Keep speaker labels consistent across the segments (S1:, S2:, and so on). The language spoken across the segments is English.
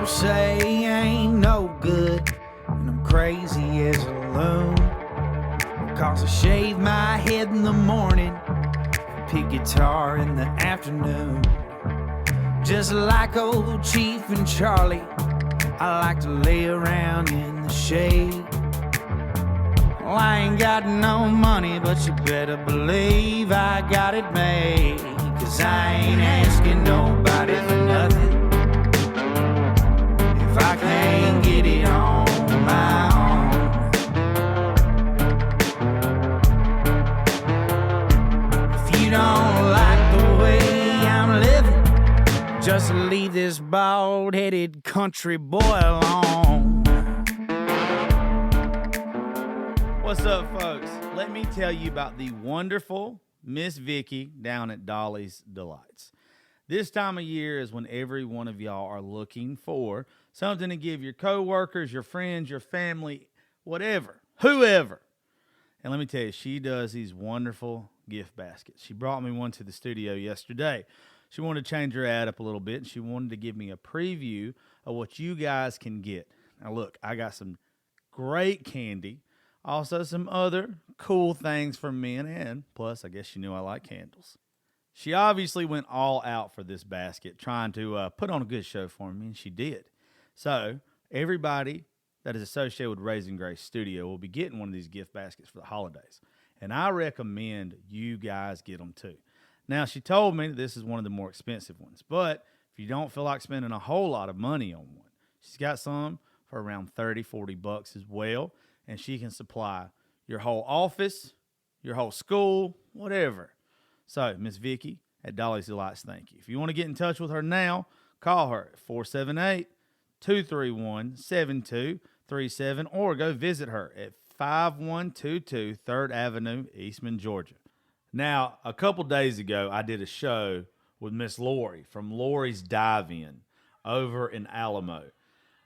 S1: say I ain't no good, and I'm crazy as a loon. Cause I shave my head in the morning, pick guitar in the afternoon. Just like old Chief and Charlie, I like to lay around in the shade. Well, I ain't got no money, but you better believe I got it made. Cause I ain't asking nobody for nothing if I can't get it on my own. If you don't like the way I'm living, just leave this bald-headed country boy alone.
S2: What's up, folks? Let me tell you about the wonderful Miss Vicky down at Dolly's Delights. This time of year is when every one of y'all are looking for something to give your coworkers, your friends, your family, whatever, whoever. And let me tell you, she does these wonderful gift baskets. She brought me one to the studio yesterday. She wanted to change her ad up a little bit, and she wanted to give me a preview of what you guys can get. Now, look, I got some great candy. Also, some other cool things for men, and plus, I guess you knew I like candles. She obviously went all out for this basket, trying to put on a good show for me, and she did. So, everybody that is associated with Raising Grace Studio will be getting one of these gift baskets for the holidays, and I recommend you guys get them too. Now, she told me this is one of the more expensive ones, but if you don't feel like spending a whole lot of money on one, she's got some for around $30-$40 as well. And she can supply your whole office, your whole school, whatever. So, Miss Vicky at Dolly's Delights, thank you. If you want to get in touch with her now, call her at 478-231-7237 or go visit her at 5122 3rd Avenue, Eastman, Georgia. Now, a couple days ago, I did a show with Miss Lori from Lori's Dive-In over in Alamo.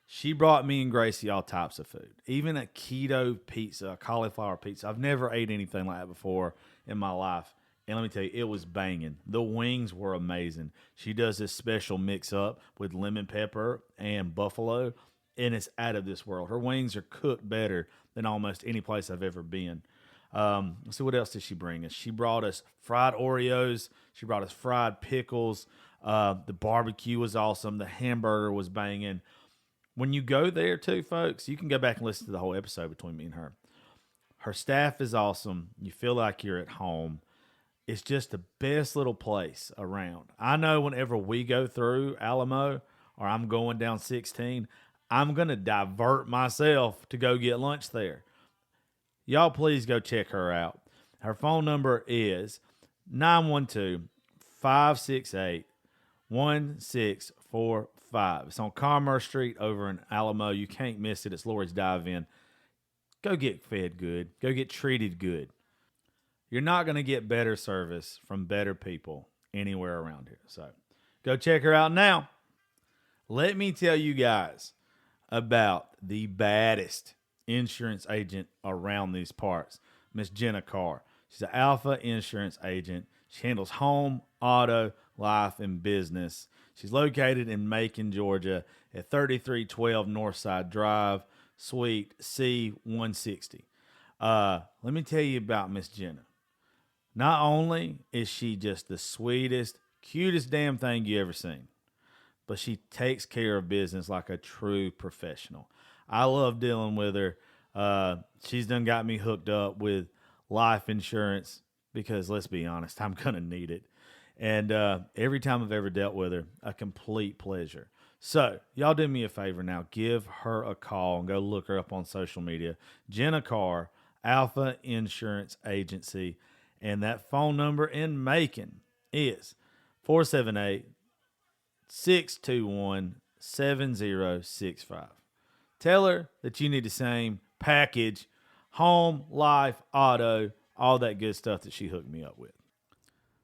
S2: She brought me and Gracie all types of food, even a keto pizza, a cauliflower pizza. I've never ate anything like that before in my life. And let me tell you, it was banging. The wings were amazing. She does this special mix-up with lemon pepper and buffalo, and it's out of this world. Her wings are cooked better than almost any place I've ever been. Let's see, what else did she bring us? She brought us fried Oreos. She brought us fried pickles. The barbecue was awesome. The hamburger was banging. When you go there, too, folks, you can go back and listen to the whole episode between me and her. Her staff is awesome. You feel like you're at home. It's just the best little place around. I know whenever we go through Alamo or I'm going down 16, I'm going to divert myself to go get lunch there. Y'all please go check her out. Her phone number is 912-568-1645. It's on Commerce Street over in Alamo. You can't miss it. It's Lori's Dive-In. Go get fed good. Go get treated good. You're not going to get better service from better people anywhere around here. So go check her out now. Let me tell you guys about the baddest insurance agent around these parts, Miss Jenna Carr. She's an Alpha insurance agent. She handles home, auto, life, and business. She's located in Macon, Georgia at 3312 Northside Drive, Suite C160. Let me tell you about Miss Jenna. Not only is she just the sweetest, cutest damn thing you ever seen, but she takes care of business like a true professional. I love dealing with her. She's done got me hooked up with life insurance because, let's be honest, I'm going to need it. And every time I've ever dealt with her, a complete pleasure. So, y'all do me a favor now. Give her a call and go look her up on social media. Jenna Carr, Alpha Insurance Agency. And that phone number in Macon is 478-621-7065. Tell her that you need the same package, home, life, auto, all that good stuff that she hooked me up with.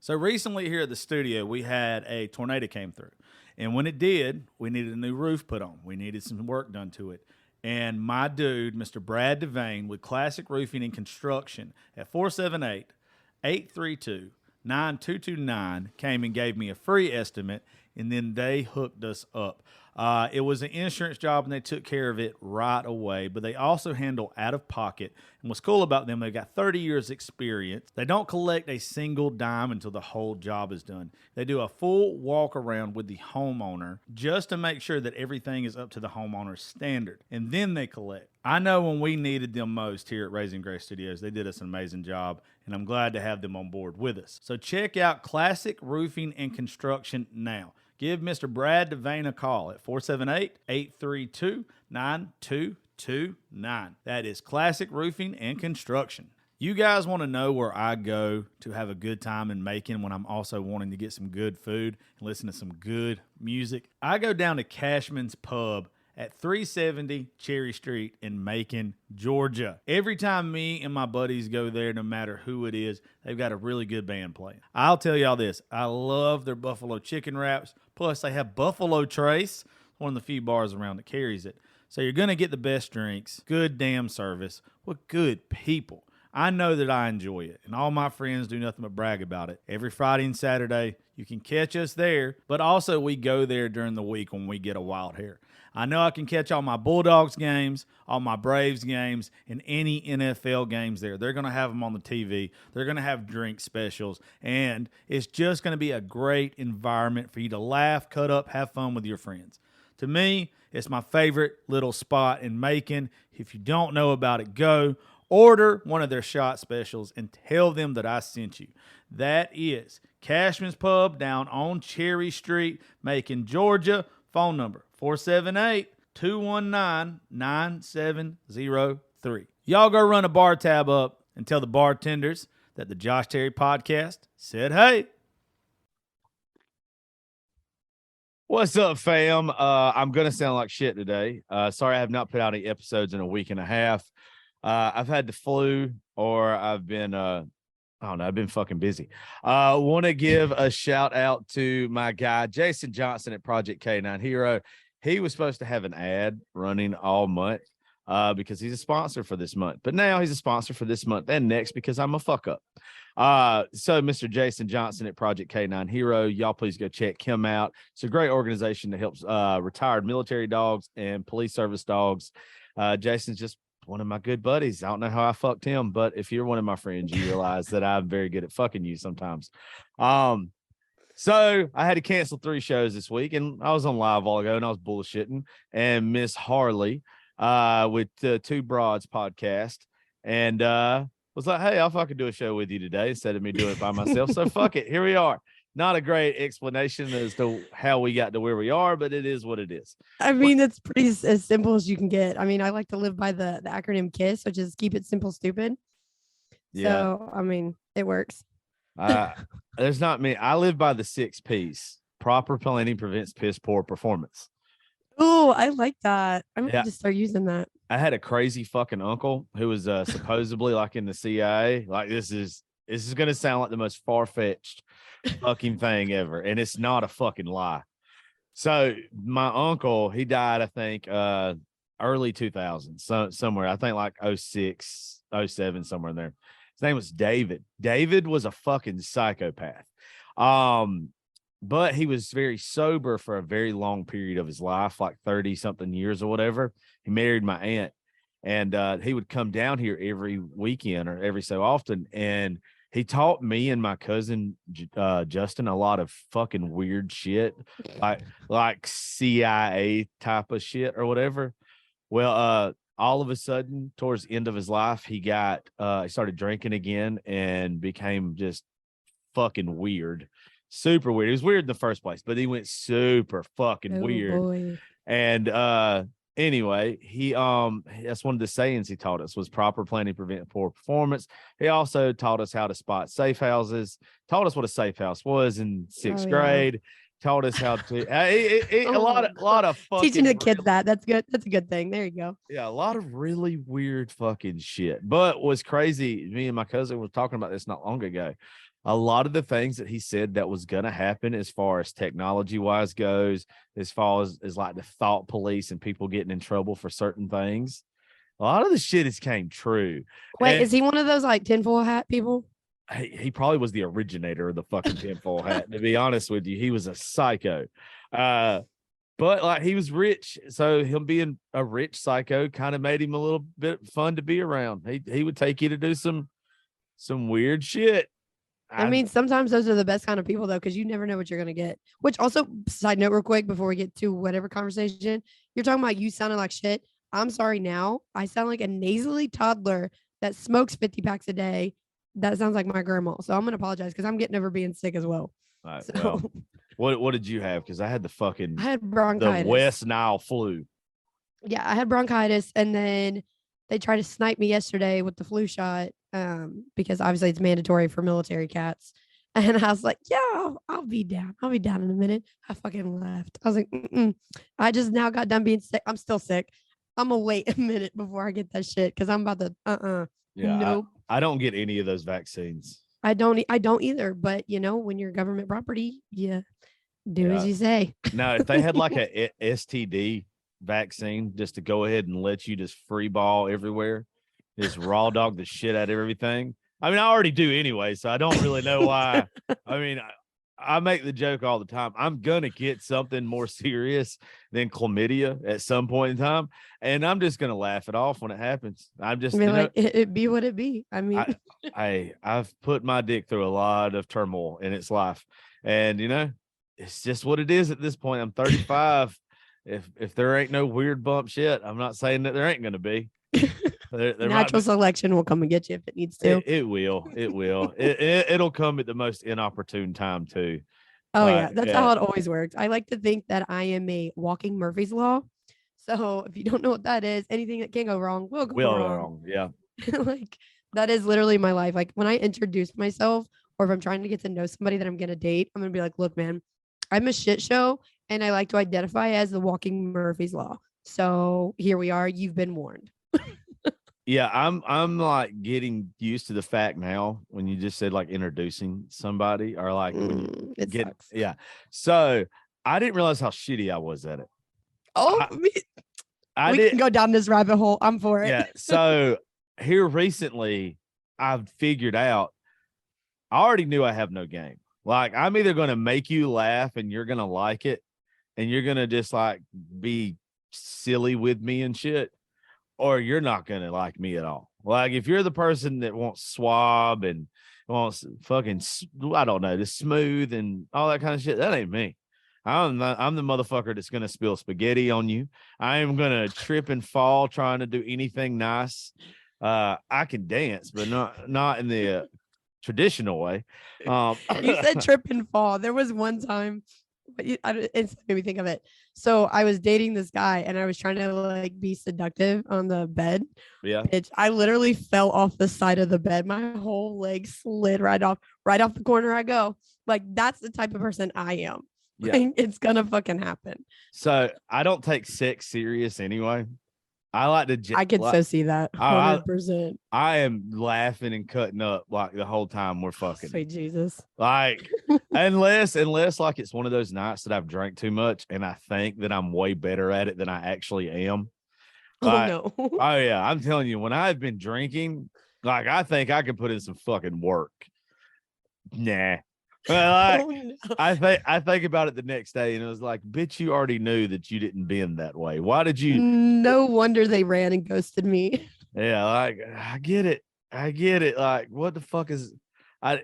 S2: So recently here at the studio, we had a tornado came through. And when it did, we needed a new roof put on. We needed some work done to it. And my dude, Mr. Brad Devane with Classic Roofing and Construction at 478-832-9229 came and gave me a free estimate, and then they hooked us up. It was an insurance job, and they took care of it right away. But they also handle out of pocket. And what's cool about them, they've got 30 years experience. They don't collect a single dime until the whole job is done. They do a full walk around with the homeowner just to make sure that everything is up to the homeowner's standard. And then they collect. I know when we needed them most here at Raising Grace Studios, they did us an amazing job, and I'm glad to have them on board with us. So check out Classic Roofing and Construction now. Give Mr. Brad Devane a call at 478-832-9229. That is Classic Roofing and Construction. You guys want to know where I go to have a good time in Macon when I'm also wanting to get some good food and listen to some good music? I go down to Cashman's Pub at 370 Cherry Street in Macon, Georgia. Every time me and my buddies go there, no matter who it is, they've got a really good band playing. I'll tell y'all this, I love their buffalo chicken wraps. Plus, they have Buffalo Trace, one of the few bars around that carries it. So you're going to get the best drinks, good damn service, with good people. I know that I enjoy it, and all my friends do nothing but brag about it. Every Friday and Saturday, you can catch us there, but also we go there during the week when we get a wild hair. I know I can catch all my Bulldogs games, all my Braves games, and any NFL games there. They're going to have them on the TV. They're going to have drink specials, and it's just going to be a great environment for you to laugh, cut up, have fun with your friends. To me, it's my favorite little spot in Macon. If you don't know about it, go order one of their shot specials and tell them that I sent you. That is Cashman's Pub down on Cherry Street, Macon, Georgia. Phone number 478-219-9703. Y'all go run a bar tab up and tell the bartenders that the Josh Terry podcast said hey.
S3: What's up, fam? I'm going to sound like shit today. Sorry I have not put out any episodes in a week and a half. I've had the flu, or I've been, I don't know, I've been fucking busy. Want to give a shout out to my guy, Jason Johnson at Project K9 Hero. He was supposed to have an ad running all month because he's a sponsor for this month. But now he's a sponsor for this month and next because I'm a fuck up. So Mr. Jason Johnson at Project K9 Hero, y'all please go check him out. It's a great organization that helps retired military dogs and police service dogs. Jason's just one of my good buddies. I don't know how I fucked him, but if you're one of my friends, you realize that I'm very good at fucking you sometimes. So I had to cancel 3 shows this week, and I was on live all ago, and I was bullshitting. And Miss Harley with Two Broads podcast, and was like, hey, I'll fucking do a show with you today instead of me doing it by myself. So fuck it. Here we are. Not a great explanation as to how we got to where we are, but it is what it is.
S4: I mean, it's pretty as simple as you can get. I mean, I like to live by the acronym KISS, which is keep it simple, stupid.
S3: Yeah.
S4: So, I mean, it works.
S3: There's not many. I live by the 6 P's. Proper planning prevents piss poor performance.
S4: Oh, I like that. I'm
S3: Yeah.
S4: going to start using that.
S3: I had a crazy fucking uncle who was supposedly like in the CIA. Like this is going to sound like the most far-fetched fucking thing ever, and it's not a fucking lie. So my uncle, he died, I think, early 2000s, so somewhere. I think like 06, 07, somewhere in there. His name was David. David was a fucking psychopath. But he was very sober for a very long period of his life, like 30 something years or whatever. He married my aunt, and he would come down here every weekend or every so often. And he taught me and my cousin, Justin, a lot of fucking weird shit, like CIA type of shit or whatever. Well, all of a sudden, towards the end of his life, he started drinking again and became just fucking weird. Super weird. It was weird in the first place, but he went super fucking weird.
S4: Boy.
S3: And anyway, he that's one of the sayings he taught us was proper planning prevent poor performance. He also taught us how to spot safe houses, taught us what a safe house was in 6th grade, taught us how to a lot of fucking
S4: teaching the kids that. That's good. That's a good thing. There you go.
S3: Yeah, a lot of really weird fucking shit. But what's crazy, me and my cousin was talking about this not long ago. A lot of the things that he said that was going to happen as far as technology wise goes, as far as like the thought police and people getting in trouble for certain things, a lot of the shit has came true.
S4: Wait,
S3: And
S4: is he one of those like tinfoil hat people?
S3: he probably was the originator of the fucking tinfoil hat. To be honest with you, he was a psycho. But like he was rich, so him being a rich psycho kind of made him a little bit fun to be around. He would take you to do some weird shit.
S4: I mean, sometimes those are the best kind of people, though, because you never know what you're going to get. Which also, side note, real quick, before we get to whatever conversation, you're talking about you sounding like shit. I'm sorry now. I sound like a nasally toddler that smokes 50 packs a day. That sounds like my grandma. So I'm going to apologize because I'm getting over being sick as well.
S3: All right,
S4: So
S3: well, what did you have? Because I had the
S4: I had bronchitis.
S3: the West Nile flu.
S4: Yeah, I had bronchitis, and then they tried to snipe me yesterday with the flu shot because obviously it's mandatory for military cats. And I was like, yeah, I'll be down. I'll be down in a minute. I fucking left. I was like, I just now got done being sick. I'm still sick. I'm gonna wait a minute before I get that shit because I'm about to
S3: Yeah,
S4: nope.
S3: I don't get any of those vaccines.
S4: I don't either. But you know, when you're government property, yeah, do as
S3: Yeah.
S4: you say.
S3: Now, if they had like a STD vaccine just to go ahead and let you just free ball everywhere, just raw dog the shit out of everything. I mean, I already do anyway, so I don't really know why. I mean, I make the joke all the time. I'm gonna get something more serious than chlamydia at some point in time, and I'm just gonna laugh it off when it happens. I'm just
S4: I mean, like it be what it be. I mean,
S3: I've put my dick through a lot of turmoil in its life, and it's just what it is at this point. I'm 35. If there ain't no weird bump shit, I'm not saying that there ain't gonna be. There
S4: natural selection will come and get you if it needs to.
S3: It will. It'll come at the most inopportune time too.
S4: Oh yeah, that's how it always works. I like to think that I am a walking Murphy's Law. So if you don't know what that is, anything that can go wrong will go wrong.
S3: Yeah.
S4: Like that is literally my life. Like when I introduce myself, or if I'm trying to get to know somebody that I'm gonna date, I'm gonna be like, look, man, I'm a shit show, and I like to identify as the walking Murphy's Law. So here we are. You've been warned.
S3: Yeah, I'm like getting used to the fact now when you just said like introducing somebody or like when you get
S4: sucks.
S3: yeah. So I didn't realize how shitty I was at it.
S4: Oh, we can go down this rabbit hole. I'm for it.
S3: Yeah. So here recently, I've figured out I already knew I have no game. Like I'm either going to make you laugh and you're going to like it, and you're going to just like be silly with me and shit, or you're not going to like me at all. Like if you're the person that wants swab and wants fucking, I don't know, just smooth and all that kind of shit, that ain't me. I'm the motherfucker that's going to spill spaghetti on you. I am going to trip and fall trying to do anything nice. I can dance, but not in the traditional way.
S4: You said trip and fall. There was one time, but it made me think of it. So I was dating this guy and I was trying to like be seductive on the bed.
S3: Yeah.
S4: Bitch, I literally fell off the side of the bed. My whole leg slid right off the corner I go. Like that's the type of person I am.
S3: Yeah.
S4: Like, it's gonna fucking happen.
S3: So I don't take sex serious anyway. I like to.
S4: I could so see that 100%.
S3: I am laughing and cutting up like the whole time we're fucking.
S4: Sweet Jesus.
S3: Like unless like it's one of those nights that I've drank too much and I think that I'm way better at it than I actually am. Like,
S4: no.
S3: Oh yeah, I'm telling you, when I've been drinking, like I think I could put in some fucking work. Nah. Well,
S4: No.
S3: I think about it the next day and it was like, bitch, you already knew that you didn't bend that way. Why did you?
S4: No wonder they ran and ghosted me.
S3: Yeah, like I get it. Like, what the fuck is I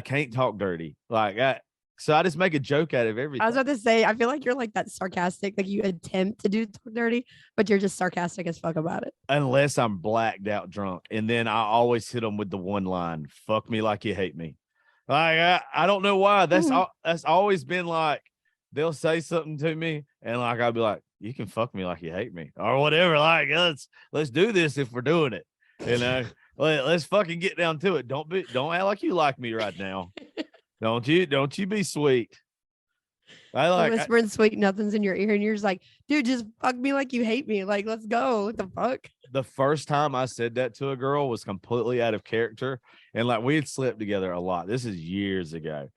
S3: can't talk dirty. So I just make a joke out of everything.
S4: I was about to say, I feel like you're like that sarcastic, like you attempt to do talk dirty, but you're just sarcastic as fuck about it.
S3: Unless I'm blacked out drunk. And then I always hit them with the one line, fuck me like you hate me. Like I don't know why. That's always been like they'll say something to me and like I'll be like, you can fuck me like you hate me or whatever. Like let's do this if we're doing it. Let's fucking get down to it. Don't act like you like me right now. Don't you be sweet.
S4: Whispering sweet nothings in your ear and you're just like, dude, just fuck me like you hate me. Like, let's go. What the fuck?
S3: The first time I said that to a girl was completely out of character. And like we had slept together a lot. This is years ago.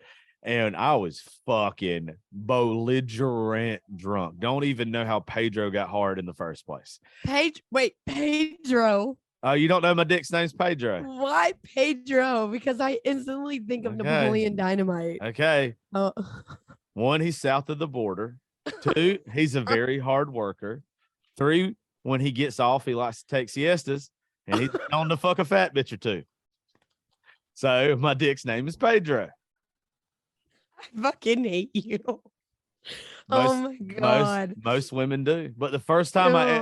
S3: And I was fucking belligerent drunk. Don't even know how Pedro got hard in the first place.
S4: Pedro.
S3: Oh, you don't know my dick's name's Pedro.
S4: Why Pedro? Because I instantly think of Napoleon Dynamite.
S3: Okay.
S4: Oh.
S3: One, he's south of the border. 2, he's a very hard worker. 3, when he gets off, he likes to take siestas, and he's on to fuck a fat bitch or two. So my dick's name is Pedro.
S4: I fucking hate you. Oh
S3: Most
S4: my god.
S3: most women do. But the first
S4: Oh
S3: time
S4: my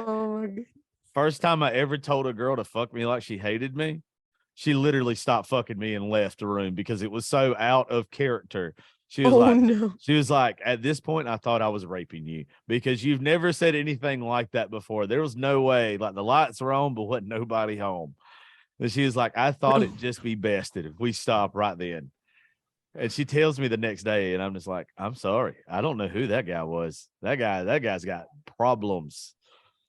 S4: god.
S3: I ever told a girl to fuck me like she hated me, she literally stopped fucking me and left the room because it was so out of character. She was
S4: Oh no.
S3: she was like, at this point, I thought I was raping you because you've never said anything like that before. There was no way. Like the lights were on, but wasn't nobody home. And she was like, I thought it'd just be bested if we stop right then. And she tells me the next day, and I'm just like, I'm sorry. I don't know who that guy was. That guy's got problems.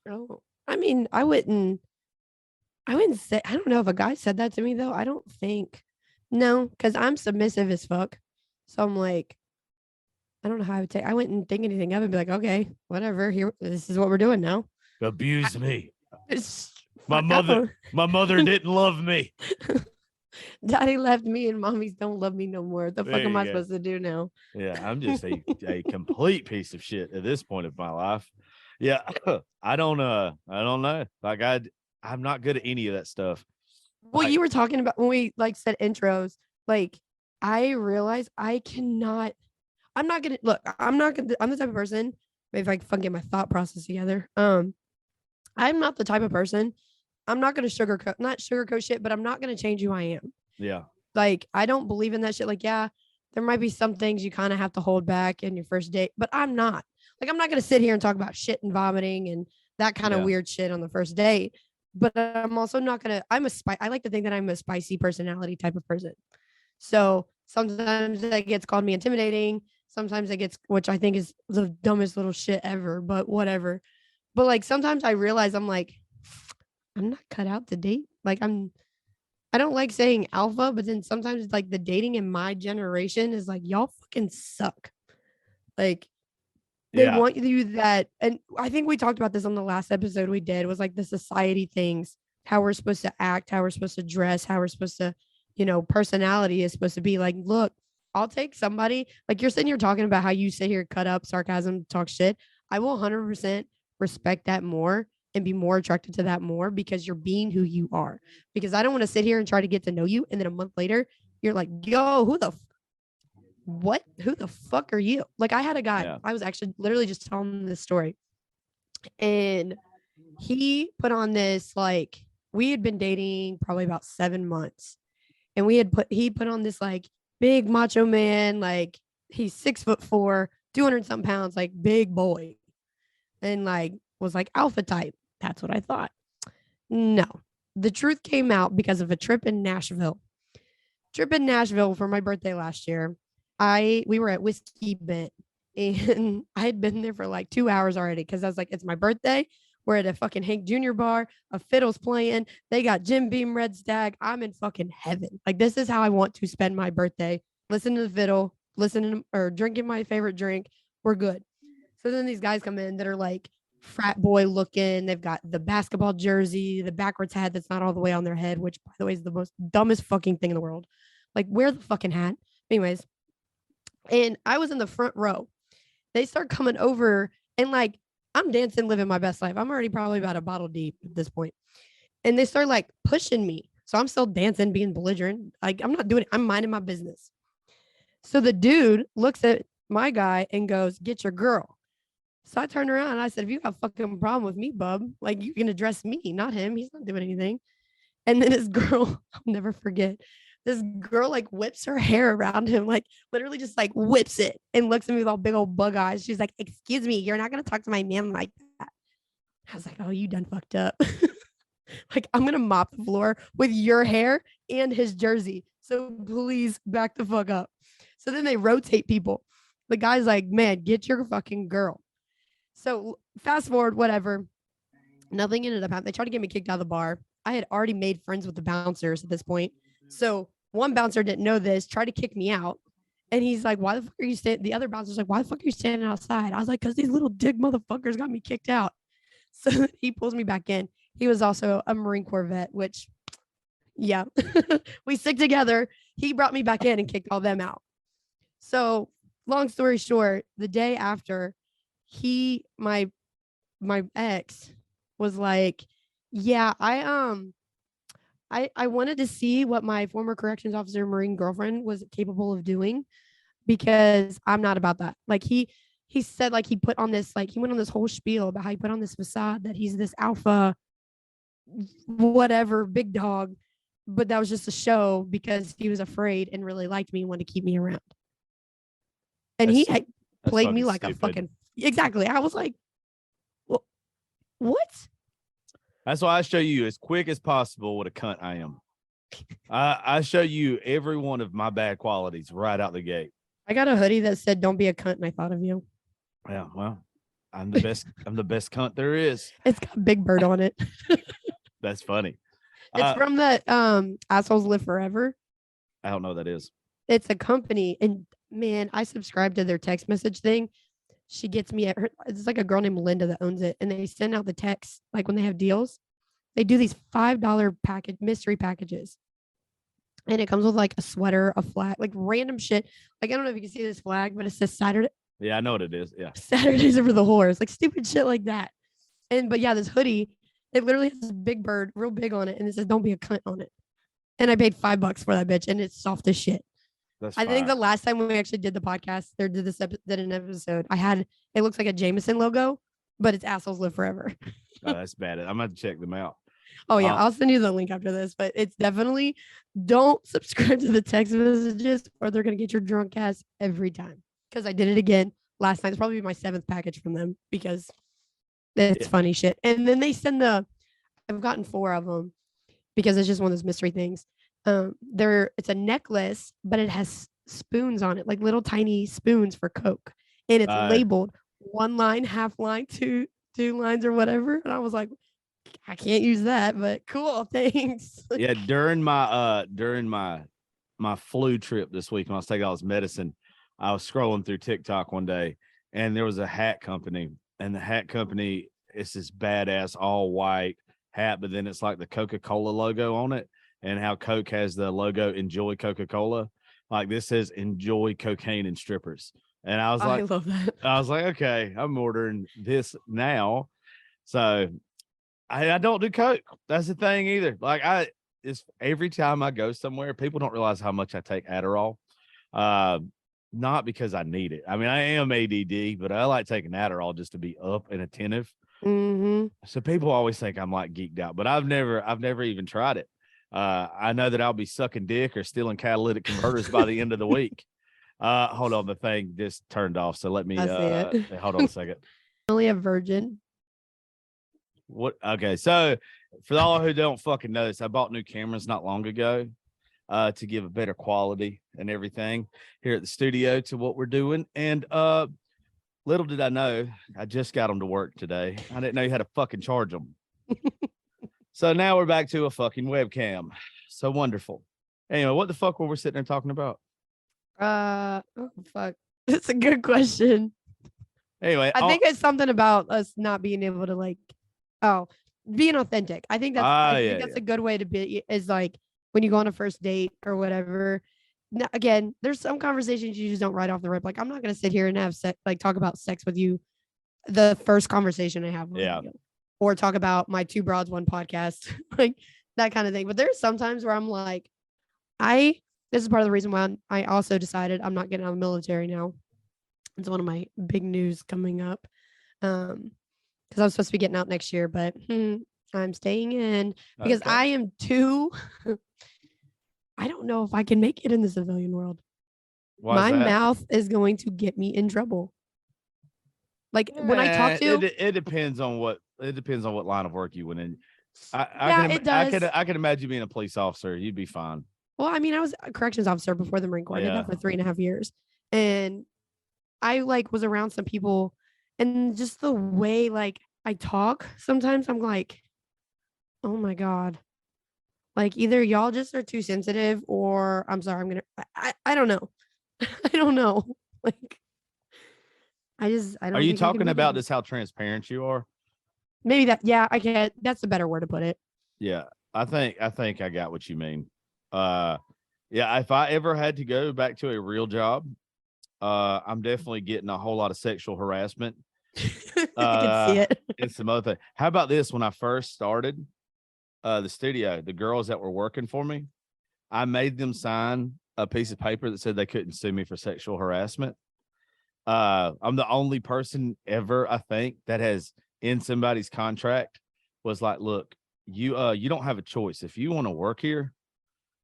S4: Oh, I mean, I wouldn't say, I don't know if a guy said that to me though. I don't think. No, because I'm submissive as fuck. So I'm like, I don't know how I would take. I wouldn't think anything of it. Be like, okay, whatever. Here, this is what we're doing now.
S3: Abuse me.
S4: It's,
S3: My mother didn't love me.
S4: Daddy left me, and mommies don't love me no more. What the fuck
S3: There
S4: am
S3: you
S4: I
S3: go.
S4: supposed to do now?
S3: Yeah, I'm just a complete piece of shit at this point of my life. Yeah, I don't know. Like I'm not good at any of that stuff.
S4: Well,
S3: Like,
S4: you were talking about when we like said intros. Like, I realize I cannot. I'm not gonna look. I'm not gonna. I'm the type of person. If I can fucking get my thought process together. I'm not the type of person. I'm not gonna not sugarcoat shit, but I'm not gonna change who I am.
S3: yeah,
S4: Like, I don't believe in that shit. Like, yeah, there might be some things you kind of have to hold back in your first date, but I'm not. Like, I'm not gonna sit here and talk about shit and vomiting and that kind of
S3: Yeah.
S4: weird shit on the first date. But I'm also not gonna. I like to think that I'm a spicy personality type of person. So sometimes that gets called me intimidating. Sometimes it gets, which I think is the dumbest little shit ever, but whatever. But like sometimes I realize I'm like, I'm not cut out to date. Like I don't like saying alpha, but then sometimes like the dating in my generation is like, y'all fucking suck. Like they
S3: yeah,
S4: want you that. And I think we talked about this on the last episode we did, was like the society things, how we're supposed to act, how we're supposed to dress, how we're supposed to, personality is supposed to be like, look, I'll take somebody like you're sitting here talking about how you sit here, cut up, sarcasm, talk shit. I will 100% respect that more and be more attracted to that more because you're being who you are. Because I don't want to sit here and try to get to know you. And then a month later, you're like, yo, what? Who the fuck are you? Like I had a guy,
S3: Yeah.
S4: I was actually literally just telling this story. And he put on this, like, we had been dating probably about 7 months. And he put on this like big macho man, like he's 6'4", 200 something pounds, like big boy. And like was like alpha type. That's what I thought. No. The truth came out because of a trip in Nashville. Trip in Nashville for my birthday last year. We were at Whiskey Bent and I had been there for like 2 hours already because I was like, it's my birthday. We're at a fucking Hank Jr. bar. A fiddle's playing. They got Jim Beam Red Stag. I'm in fucking heaven. Like this is how I want to spend my birthday. Listen to the fiddle, listening or drinking my favorite drink. We're good. So then these guys come in that are like frat boy looking. They've got the basketball jersey, the backwards hat that's not all the way on their head, which by the way is the most dumbest fucking thing in the world. Like wear the fucking hat. Anyways, and I was in the front row. They start coming over and like I'm dancing, living my best life. I'm already probably about a bottle deep at this point. And they start like pushing me. So I'm still dancing, being belligerent. Like I'm not doing it. I'm minding my business. So the dude looks at my guy and goes, get your girl. So I turned around and I said, if you got a fucking problem with me, bub, like you can address me, not him. He's not doing anything. And then this girl, I'll never forget, this girl like whips her hair around him, like literally just like whips it and looks at me with all big old bug eyes. She's like, excuse me, you're not going to talk to my man like that. I was like, oh, you done fucked up. Like, I'm going to mop the floor with your hair and his jersey. So please back the fuck up. So then they rotate people. The guy's like, man, get your fucking girl. So fast forward, whatever. Nothing ended up happening. They tried to get me kicked out of the bar. I had already made friends with the bouncers at this point. So one bouncer didn't know this, tried to kick me out. And he's like, why the fuck are you standing? The other bouncer's like, why the fuck are you standing outside? I was like, because these little dick motherfuckers got me kicked out. So he pulls me back in. He was also a Marine Corps vet, which, yeah, we stick together. He brought me back in and kicked all them out. So long story short, the day after, my ex was like, yeah, I wanted to see what my former corrections officer Marine girlfriend was capable of doing because I'm not about that. Like he said like he went on this whole spiel about how he put on this facade that he's this alpha whatever big dog, but that was just a show because he was afraid and really liked me and wanted to keep me around. And he
S3: That's
S4: played me
S3: fucking
S4: like a
S3: stupid.
S4: fucking exactly. I was like, well, what?
S3: That's why I show you as quick as possible what a cunt I am. I show you every one of my bad qualities right out the gate.
S4: I got a hoodie that said "Don't be a cunt," and I thought of you.
S3: Yeah, well, I'm the best. I'm the best cunt there is.
S4: It's got Big Bird on it.
S3: That's funny.
S4: It's from that Assholes Live Forever.
S3: I don't know what that is.
S4: It's a company, and man, I subscribe to their text message thing. She gets me at her. It's like a girl named Linda that owns it, and they send out the text like when they have deals. They do these $5 package mystery packages, and it comes with like a sweater, a flag, like random shit. Like I don't know if you can see this flag, but it says Saturday.
S3: Yeah, I know what it is. Yeah.
S4: Saturdays are for the whores, like stupid shit like that. But yeah, this hoodie, it literally has this big bird, real big on it, and it says "Don't be a cunt" on it. And I paid $5 for that bitch, and it's soft as shit.
S3: That's
S4: I think
S3: fire.
S4: the last time we actually did the podcast, did an episode, it looks like a Jameson logo, but it's Assholes Live Forever.
S3: Oh, that's bad. I'm gonna have to check them out.
S4: Oh yeah, I'll send you the link after this, but it's definitely don't subscribe to the text messages or they're gonna get your drunk ass every time. Because I did it again last night. It's probably my 7th package from them because it's funny shit. And then I've gotten 4 of them because it's just one of those mystery things. It's a necklace, but it has spoons on it, like little tiny spoons for Coke, and it's labeled 1 line, half line, two lines, or whatever. And I was like, I can't use that, but cool, thanks.
S3: Yeah, during my flu trip this week when I was taking all this medicine, I was scrolling through TikTok one day, and there was a hat company, and the hat company is this badass all white hat, but then it's like the Coca-Cola logo on it, and how Coke has the logo "Enjoy Coca-Cola." Like this says "Enjoy Cocaine and Strippers," and I was like,
S4: I love that.
S3: I was like, okay, I'm ordering this now. So I don't do Coke. That's the thing either. Like it's every time I go somewhere, people don't realize how much I take Adderall. Not because I need it. I mean, I am ADD, but I like taking Adderall just to be up and attentive.
S4: Mm-hmm.
S3: So people always think I'm like geeked out, but I've never even tried it. I know that I'll be sucking dick or stealing catalytic converters by the end of the week. Hold on, the thing just turned off. So let me hold on a second.
S4: Only a virgin.
S3: What? Okay, so for all who don't fucking know this, I bought new cameras not long ago to give a better quality and everything here at the studio to what we're doing. And little did I know, I just got them to work today. I didn't know you had to fucking charge them. So now we're back to a fucking webcam. So wonderful. Anyway, what the fuck were we sitting there talking about?
S4: Oh fuck, that's a good question.
S3: Anyway,
S4: I think it's something about us not being able to being authentic. I think that's a good way to be, is like when you go on a first date or whatever. Now, again, there's some conversations you just don't write off the rip. Like I'm not gonna sit here and have sex, like talk about sex with you the first conversation I have with you, or talk about my Two Broads One podcast, like that kind of thing. But there's sometimes where I'm like, this is part of the reason why I also decided I'm not getting out of the military now. It's one of my big news coming up. Because I was supposed to be getting out next year, but I'm staying in because I am too. I don't know if I can make it in the civilian world. My mouth is going to get me in trouble. Like when I talk to,
S3: it depends on what line of work you went in.
S4: It does.
S3: I can imagine being a police officer. You'd be fine.
S4: Well, I mean, I was a corrections officer before the Marine Corps. I did that for 3.5 years, and I was around some people, and just the way I talk, sometimes I'm like, oh my God. Like either y'all just are too sensitive or I'm sorry, I don't know. I don't know. Like I don't
S3: Are you talking about just how transparent you are?
S4: Maybe that, yeah, I can. That's the better word to put it.
S3: Yeah. I think I got what you mean. Yeah, if I ever had to go back to a real job, I'm definitely getting a whole lot of sexual harassment
S4: I can see it.
S3: It's some other thing. How about this? When I first started the studio, the girls that were working for me, I made them sign a piece of paper that said they couldn't sue me for sexual harassment. I'm the only person ever, I think, that has in somebody's contract was like, look, you don't have a choice. If you want to work here,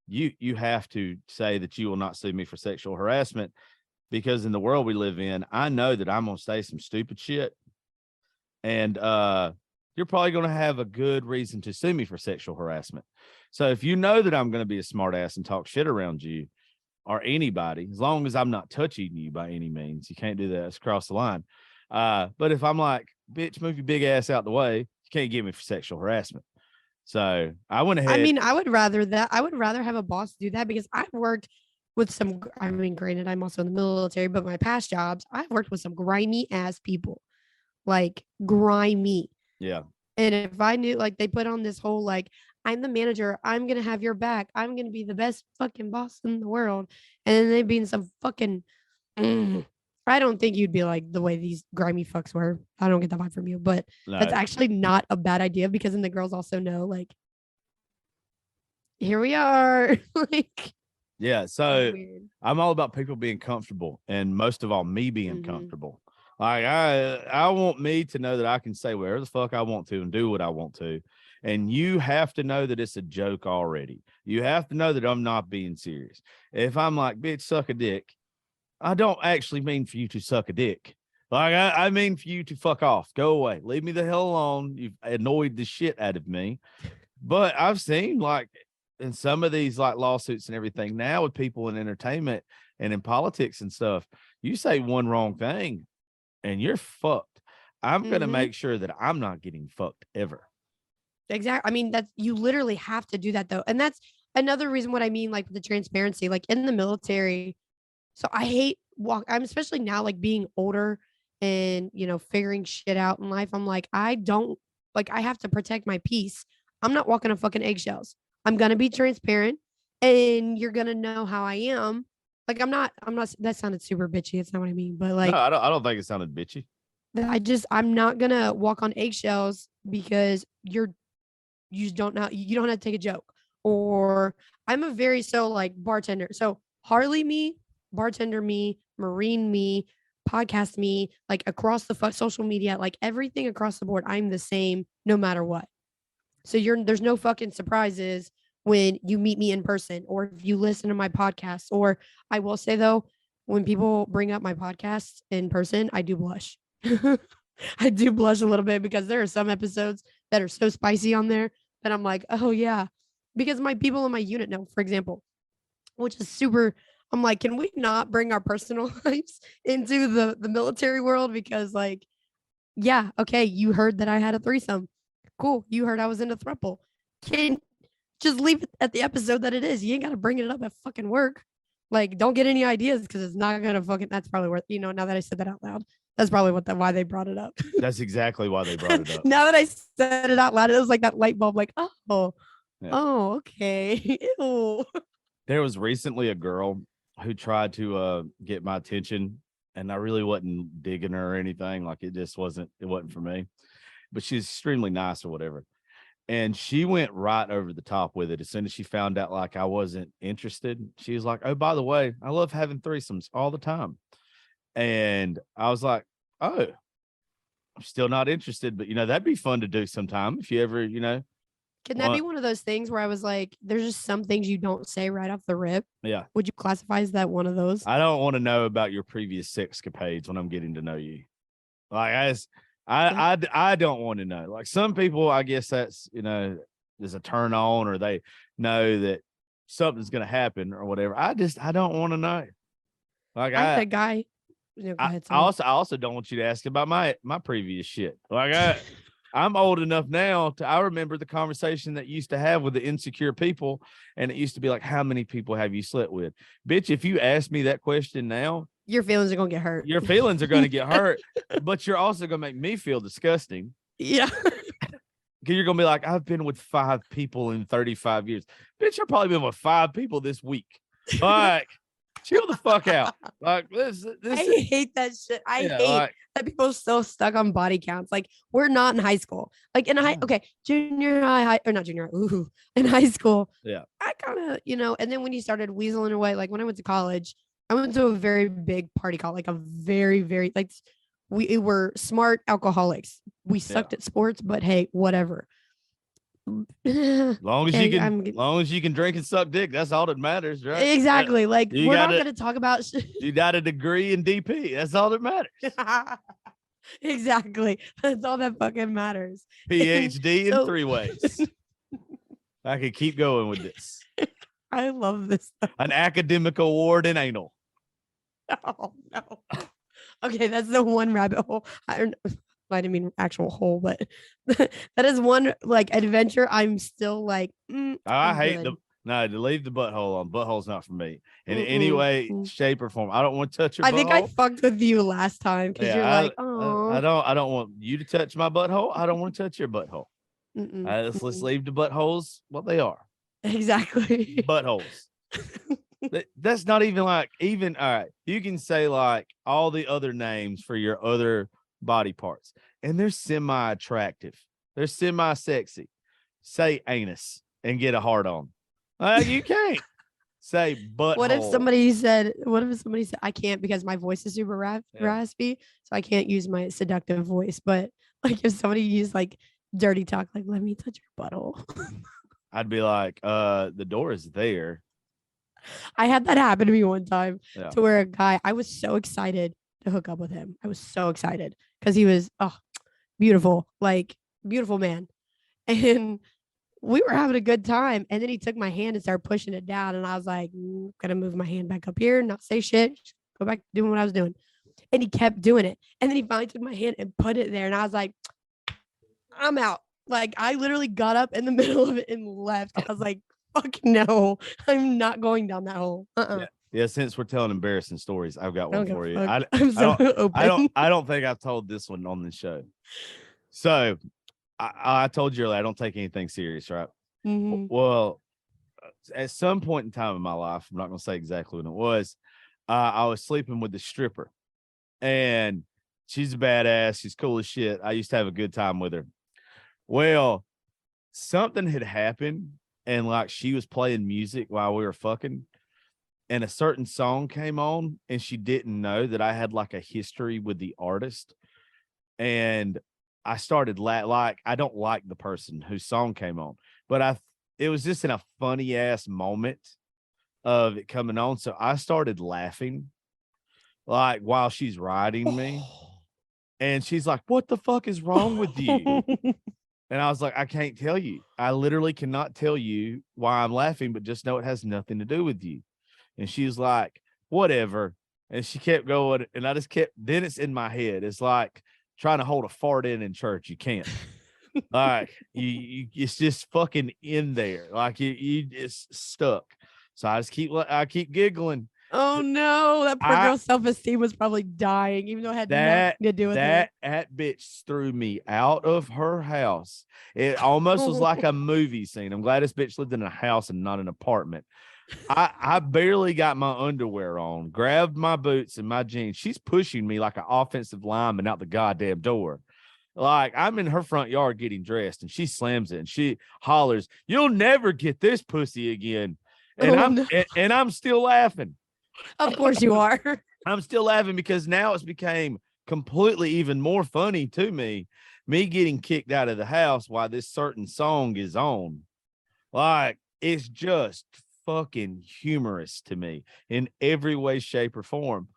S3: you have to say that you will not sue me for sexual harassment, because in the world we live in, I know that I'm gonna say some stupid shit, and you're probably gonna have a good reason to sue me for sexual harassment. So if you know that I'm gonna be a smart ass and talk shit around you or anybody, as long as I'm not touching you by any means, you can't do that. It's across the line. But if I'm like, bitch, move your big ass out the way, you can't get me for sexual harassment. So I went ahead.
S4: I mean, I would rather that. I would rather have a boss do that because I've worked with some. I mean, granted, I'm also in the military, but my past jobs, I've worked with some grimy ass people, like grimy.
S3: Yeah.
S4: And if I knew, like, they put on this whole like, I'm the manager, I'm gonna have your back, I'm gonna be the best fucking boss in the world, and then they being some fucking. I don't think you'd be like the way these grimy fucks were. I don't get that vibe from you, but that's
S3: No.
S4: actually not a bad idea because then the girls also know, like, here we are. Like,
S3: Yeah. So
S4: weird.
S3: I'm all about people being comfortable, and most of all, me being
S4: Mhm.
S3: comfortable. Like I want me to know that I can say whatever the fuck I want to and do what I want to. And you have to know that it's a joke already. You have to know that I'm not being serious. If I'm like, bitch, suck a dick, I don't actually mean for you to suck a dick. Like I mean for you to fuck off. Go away. Leave me the hell alone. You've annoyed the shit out of me. But I've seen, like, in some of these like lawsuits and everything now with people in entertainment and in politics and stuff, you say one wrong thing and you're fucked. I'm gonna
S4: Mhm.
S3: make sure that I'm not getting fucked ever.
S4: Exactly. I mean, that's you literally have to do that though. And that's another reason what I mean, like the transparency, like in the military. So I hate I'm especially now like being older and figuring shit out in life. I'm like, I don't like I have to protect my peace. I'm not walking on fucking eggshells. I'm gonna be transparent and you're gonna know how I am. Like I'm not that sounded super bitchy. That's not what I mean. But
S3: No,
S4: like
S3: I don't think it sounded bitchy.
S4: I'm not gonna walk on eggshells because you just don't know you don't have to take a joke. Or I'm a very like bartender. So Harley me, bartender me, Marine me, podcast me, like across the social media, like everything across the board, I'm the same no matter what. So there's no fucking surprises when you meet me in person or if you listen to my podcast. Or I will say though, when people bring up my podcasts in person, I do blush. I do blush a little bit because there are some episodes that are so spicy on there that I'm like, oh yeah. Because my people in my unit know, for example, which is super. I'm like, can we not bring our personal lives into the military world? Because like, yeah, okay, you heard that I had a threesome. Cool. You heard I was in a throuple. Can just leave it at the episode that it is. You ain't gotta bring it up at fucking work. Like, don't get any ideas because it's not gonna fucking. That's probably worth. Now that I said that out loud, that's probably why they brought it up.
S3: That's exactly why they brought it up.
S4: Now that I said it out loud, it was like that light bulb. Like, oh,
S3: Yeah.
S4: oh, okay. Ew.
S3: There was recently a girl who tried to get my attention, and I really wasn't digging her or anything. Like it wasn't for me. But she's extremely nice or whatever. And she went right over the top with it. As soon as she found out like I wasn't interested, she was like, oh, by the way, I love having threesomes all the time. And I was like, oh, I'm still not interested, but that'd be fun to do sometime if you ever,
S4: Can that be one of those things where I was like, there's just some things you don't say right off the rip?
S3: Yeah.
S4: Would you classify as that one of those?
S3: I don't want to know about your previous sexcapades when I'm getting to know you. Like I don't want to know. Like some people, I guess that's, is a turn on, or they know that something's going to happen or whatever. I don't want to know. Like
S4: I had a guy. Go ahead,
S3: I also don't want you to ask about my previous shit. Like I'm old enough now I remember the conversation that used to have with the insecure people. And it used to be like, how many people have you slept with? Bitch, if you ask me that question now,
S4: your feelings are going to get hurt.
S3: Your feelings are going to get hurt, but you're also going to make me feel disgusting.
S4: Yeah.
S3: Because you're going to be like, I've been with 5 people in 35 years. Bitch, I've probably been with 5 people this week. Like, Chill the fuck out. Like this
S4: I hate that shit. I
S3: yeah,
S4: hate
S3: like,
S4: that people are so stuck on body counts. Like we're not in high school. Like in high, okay, junior high, or not junior high, in high school.
S3: Yeah.
S4: I kind of, and then when you started weaseling away, like when I went to college, I went to a very big party college, like a very, very, like we were smart alcoholics. We sucked at sports, but hey, whatever.
S3: long as
S4: Okay,
S3: you can drink and suck dick, that's all that matters, right?
S4: Exactly. Like
S3: You
S4: we're
S3: got
S4: not
S3: it.
S4: going to talk about
S3: You got a degree in DP. That's all that matters.
S4: Exactly. That's all that fucking matters.
S3: PhD in
S4: so-
S3: 3 ways. I could keep going with this.
S4: I love this stuff.
S3: An academic award in anal.
S4: Oh no. Okay, that's the one rabbit hole. I didn't mean actual hole, but that is one like adventure. I'm still like,
S3: I hate
S4: good.
S3: to leave the butthole on. Butthole's not for me in
S4: Mm-mm,
S3: any way,
S4: mm.
S3: shape, or form. I don't want to touch your
S4: I
S3: butthole.
S4: think I fucked with you last time because you're like, oh,
S3: I don't want you to touch my butthole. I don't want to touch your butthole. Let's leave the buttholes what they are.
S4: Exactly.
S3: Buttholes. That's not even like all right. You can say like all the other names for your other body parts, and they're semi-attractive. They're semi-sexy. Say anus and get a hard on. You can't say butthole.
S4: What if somebody said I can't because my voice is super raspy, so I can't use my seductive voice. But like if somebody used like dirty talk, like let me touch your butthole.
S3: I'd be like, the door is there.
S4: I had that happen to me one time
S3: Yeah.
S4: to where a guy, I was so excited to hook up with him. I was so excited because he was beautiful, like beautiful man. And we were having a good time. And then he took my hand and started pushing it down. And I was like, gonna move my hand back up here, not say shit, just go back doing what I was doing. And he kept doing it. And then he finally took my hand and put it there. And I was like, I'm out. Like I literally got up in the middle of it and left. I was like, fuck no, I'm not going down that hole.
S3: Yeah, since we're telling embarrassing stories, I've got one for you.
S4: I'm so open.
S3: I don't think I've told this one on the show. So I told you earlier, I don't take anything serious, right?
S4: Mhm.
S3: Well, at some point in time in my life, I'm not going to say exactly when it was, I was sleeping with the stripper, and she's a badass. She's cool as shit. I used to have a good time with her. Well, something had happened, and like she was playing music while we were fucking, and a certain song came on, and she didn't know that I had like a history with the artist. And I started like, I don't like the person whose song came on, but it was just in a funny ass moment of it coming on. So I started laughing like while she's riding me, and she's like, "What the fuck is wrong with you?" And I was like, I can't tell you. I literally cannot tell you why I'm laughing, but just know it has nothing to do with you. And she was like, whatever. And she kept going. And I just kept, then it's in my head. It's like trying to hold a fart in church. You can't. Like it's just fucking in there. Like you it's stuck. So I keep giggling.
S4: Oh no, that poor girl's self-esteem was probably dying, even though it had nothing to do with it.
S3: That bitch threw me out of her house. It almost was like a movie scene. I'm glad this bitch lived in a house and not an apartment. I barely got my underwear on, grabbed my boots and my jeans. She's pushing me like an offensive lineman out the goddamn door. Like I'm in her front yard getting dressed, and she slams it and she hollers, "You'll never get this pussy again." And I'm still laughing.
S4: Of course you are.
S3: I'm still laughing because now it's became completely even more funny to me getting kicked out of the house while this certain song is on. Like, it's just fucking humorous to me in every way, shape, or form.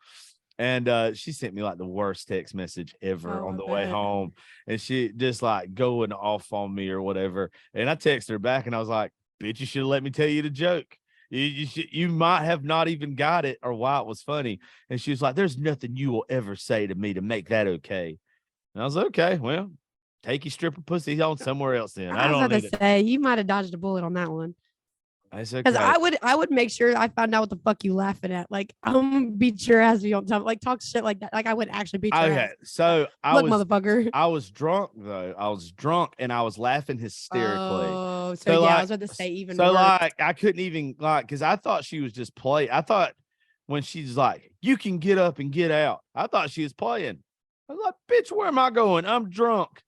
S3: And she sent me like the worst text message ever on the way home. And she just like going off on me or whatever. And I texted her back and I was like, bitch, you should have let me tell you the joke. You might have not even got it or why it was funny. And she was like, there's nothing you will ever say to me to make that okay. And I was like, okay, well, take your stripper pussy on somewhere else then. I don't need
S4: to say, you might have dodged a bullet on that one.
S3: Because
S4: I would make sure I found out what the fuck you laughing at. Like, I'm gonna beat your ass if you don't tell me. Like, talk shit like that. Like, I would actually beat your ass.
S3: So
S4: motherfucker.
S3: I was drunk though. I was drunk and I was laughing hysterically.
S4: Oh, so yeah, I was about to say even
S3: so
S4: worse.
S3: like I couldn't even like because I thought she was just I thought when she's like, "You can get up and get out." I thought she was playing. I was like, "Bitch, where am I going? I'm drunk.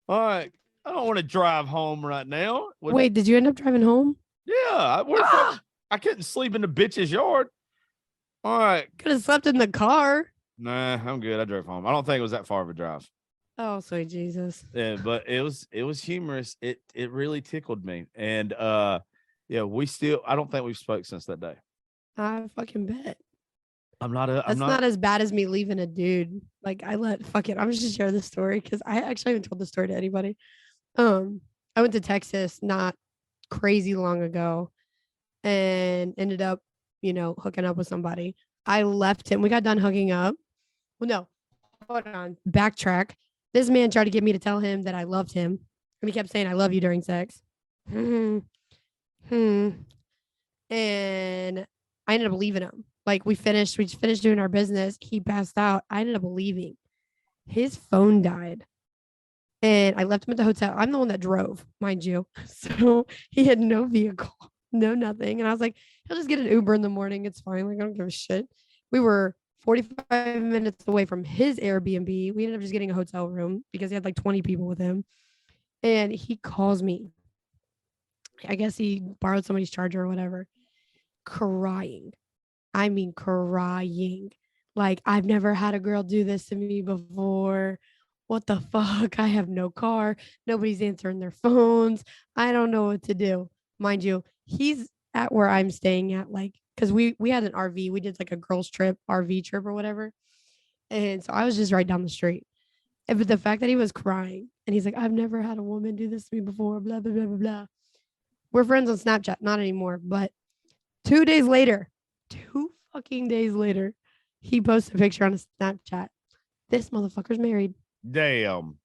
S3: All right, I don't want to drive home right now."
S4: Wait, did you end up driving home?
S3: Yeah, I couldn't sleep in the bitch's yard. All right,
S4: Could have slept in the car.
S3: nah, I'm good. I drove home. I don't think it was that far of a drive.
S4: Oh, sweet Jesus.
S3: Yeah, but it was humorous. It really tickled me. And yeah, I don't think we've spoke since that day.
S4: I fucking bet.
S3: I'm
S4: That's not as bad as me leaving a dude. Like fuck it. I'm just gonna share this story because I actually haven't told the story to anybody. I went to Texas not crazy long ago and ended up, hooking up with somebody. I left him. We got done hooking up. Well, no, hold on. Backtrack. This man tried to get me to tell him that I loved him. And he kept saying, I love you during sex. And I ended up leaving him. Like we just finished doing our business. He passed out. I ended up leaving. His phone died. And I left him at the hotel. I'm the one that drove, mind you. So he had no vehicle, no nothing. And I was like, he'll just get an Uber in the morning. It's fine. Like, I don't give a shit. We were 45 minutes away from his Airbnb. We ended up just getting a hotel room because he had like 20 people with him. And he calls me. I guess he borrowed somebody's charger or whatever. Crying. I mean, crying. Like, I've never had a girl do this to me before. What the fuck? I have no car. Nobody's answering their phones. I don't know what to do. Mind you, he's at where I'm staying at, like, because we had an RV. We did like a girls trip, RV trip or whatever. And so I was just right down the street. But the fact that he was crying and he's like, I've never had a woman do this to me before, blah, blah, blah, blah, blah. We're friends on Snapchat, not anymore. But 2 fucking days later, he posted a picture on a Snapchat. This motherfucker's married.
S3: Damn.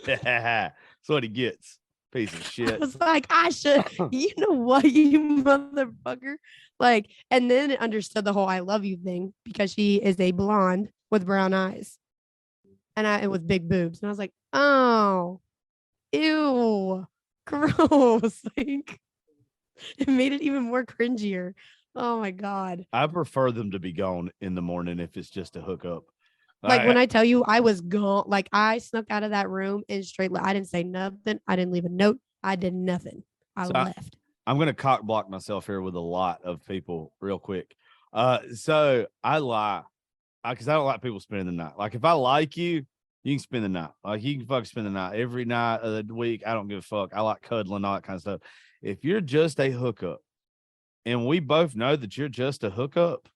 S3: That's what he gets. Piece of shit.
S4: I was like, I should, you know what, you motherfucker? Like, and then it understood the whole I love you thing because she is a blonde with brown eyes and with big boobs. And I was like, oh, ew, gross. Like, it made it even more cringier. Oh my God.
S3: I prefer them to be gone in the morning if it's just a hookup.
S4: Like when I tell you I was gone, like I snuck out of that room and straight, I didn't say nothing. I didn't leave a note. I did nothing. I left.
S3: I'm going to cock block myself here with a lot of people real quick. So I lie because I don't like people spending the night. Like if I like you, you can spend the night. Like you can fucking spend the night every night of the week. I don't give a fuck. I like cuddling, all that kind of stuff. If you're just a hookup and we both know that you're just a hookup,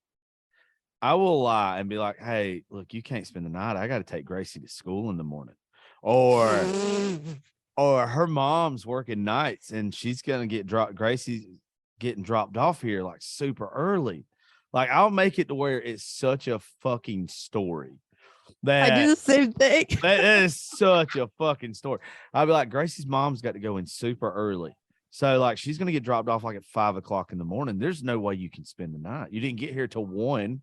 S3: I will lie and be like, hey, look, you can't spend the night. I got to take Gracie to school in the morning. Or her mom's working nights and she's going to get dropped. Gracie's getting dropped off here like super early. Like I'll make it to where it's such a fucking story.
S4: I do the same thing.
S3: That is such a fucking story. I'll be like, Gracie's mom's got to go in super early. So like she's going to get dropped off like at 5 o'clock in the morning. There's no way you can spend the night. You didn't get here till 1.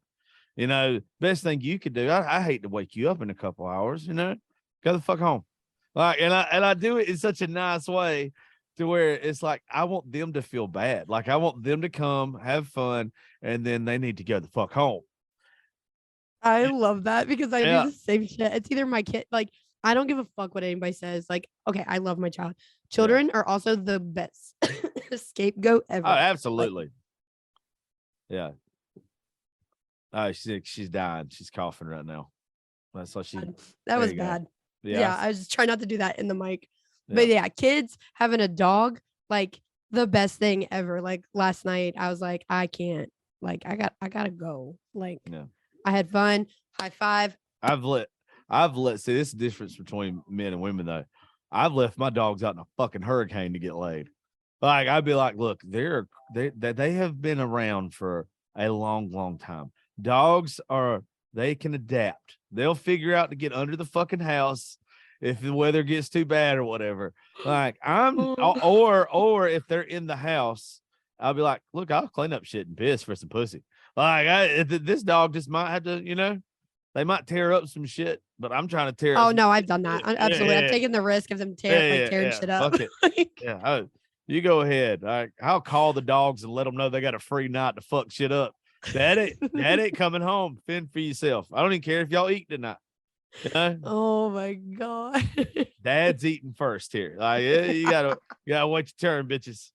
S3: You know, best thing you could do. I hate to wake you up in a couple hours, go the fuck home. Like, and I do it in such a nice way to where it's like, I want them to feel bad. Like I want them to come have fun and then they need to go the fuck home.
S4: I love that because I do the same shit. It's either my kid, like, I don't give a fuck what anybody says. Like, okay, I love my child. Children are also the best scapegoat ever.
S3: Oh, absolutely. Yeah. Oh, she's dying. She's coughing right now. That's what
S4: that was bad. Yeah, I was just trying not to do that in the mic.
S3: Yeah.
S4: But yeah, kids having a dog, like the best thing ever. Like last night, I was like, I can't. Like, I gotta go. Like, I had fun. High five.
S3: I've let see this is the difference between men and women though. I've left my dogs out in a fucking hurricane to get laid. Like I'd be like, look, they have been around for a long, long time. Dogs they can adapt. They'll figure out to get under the fucking house if the weather gets too bad or whatever. Like or if they're in the house, I'll be like, look, I'll clean up shit and piss for some pussy. Like this dog just might have to, they might tear up some shit, but I'm trying to tear.
S4: Oh no, I've done that. Absolutely, I've taken the risk of them tearing shit up.
S3: Fuck it. You go ahead. I'll call the dogs and let them know they got a free night to fuck shit up. That ain't coming home. Fend for yourself. I don't even care if y'all eat tonight. You know?
S4: Oh my God.
S3: Dad's eating first here. Like, yeah, you gotta wait your turn, bitches.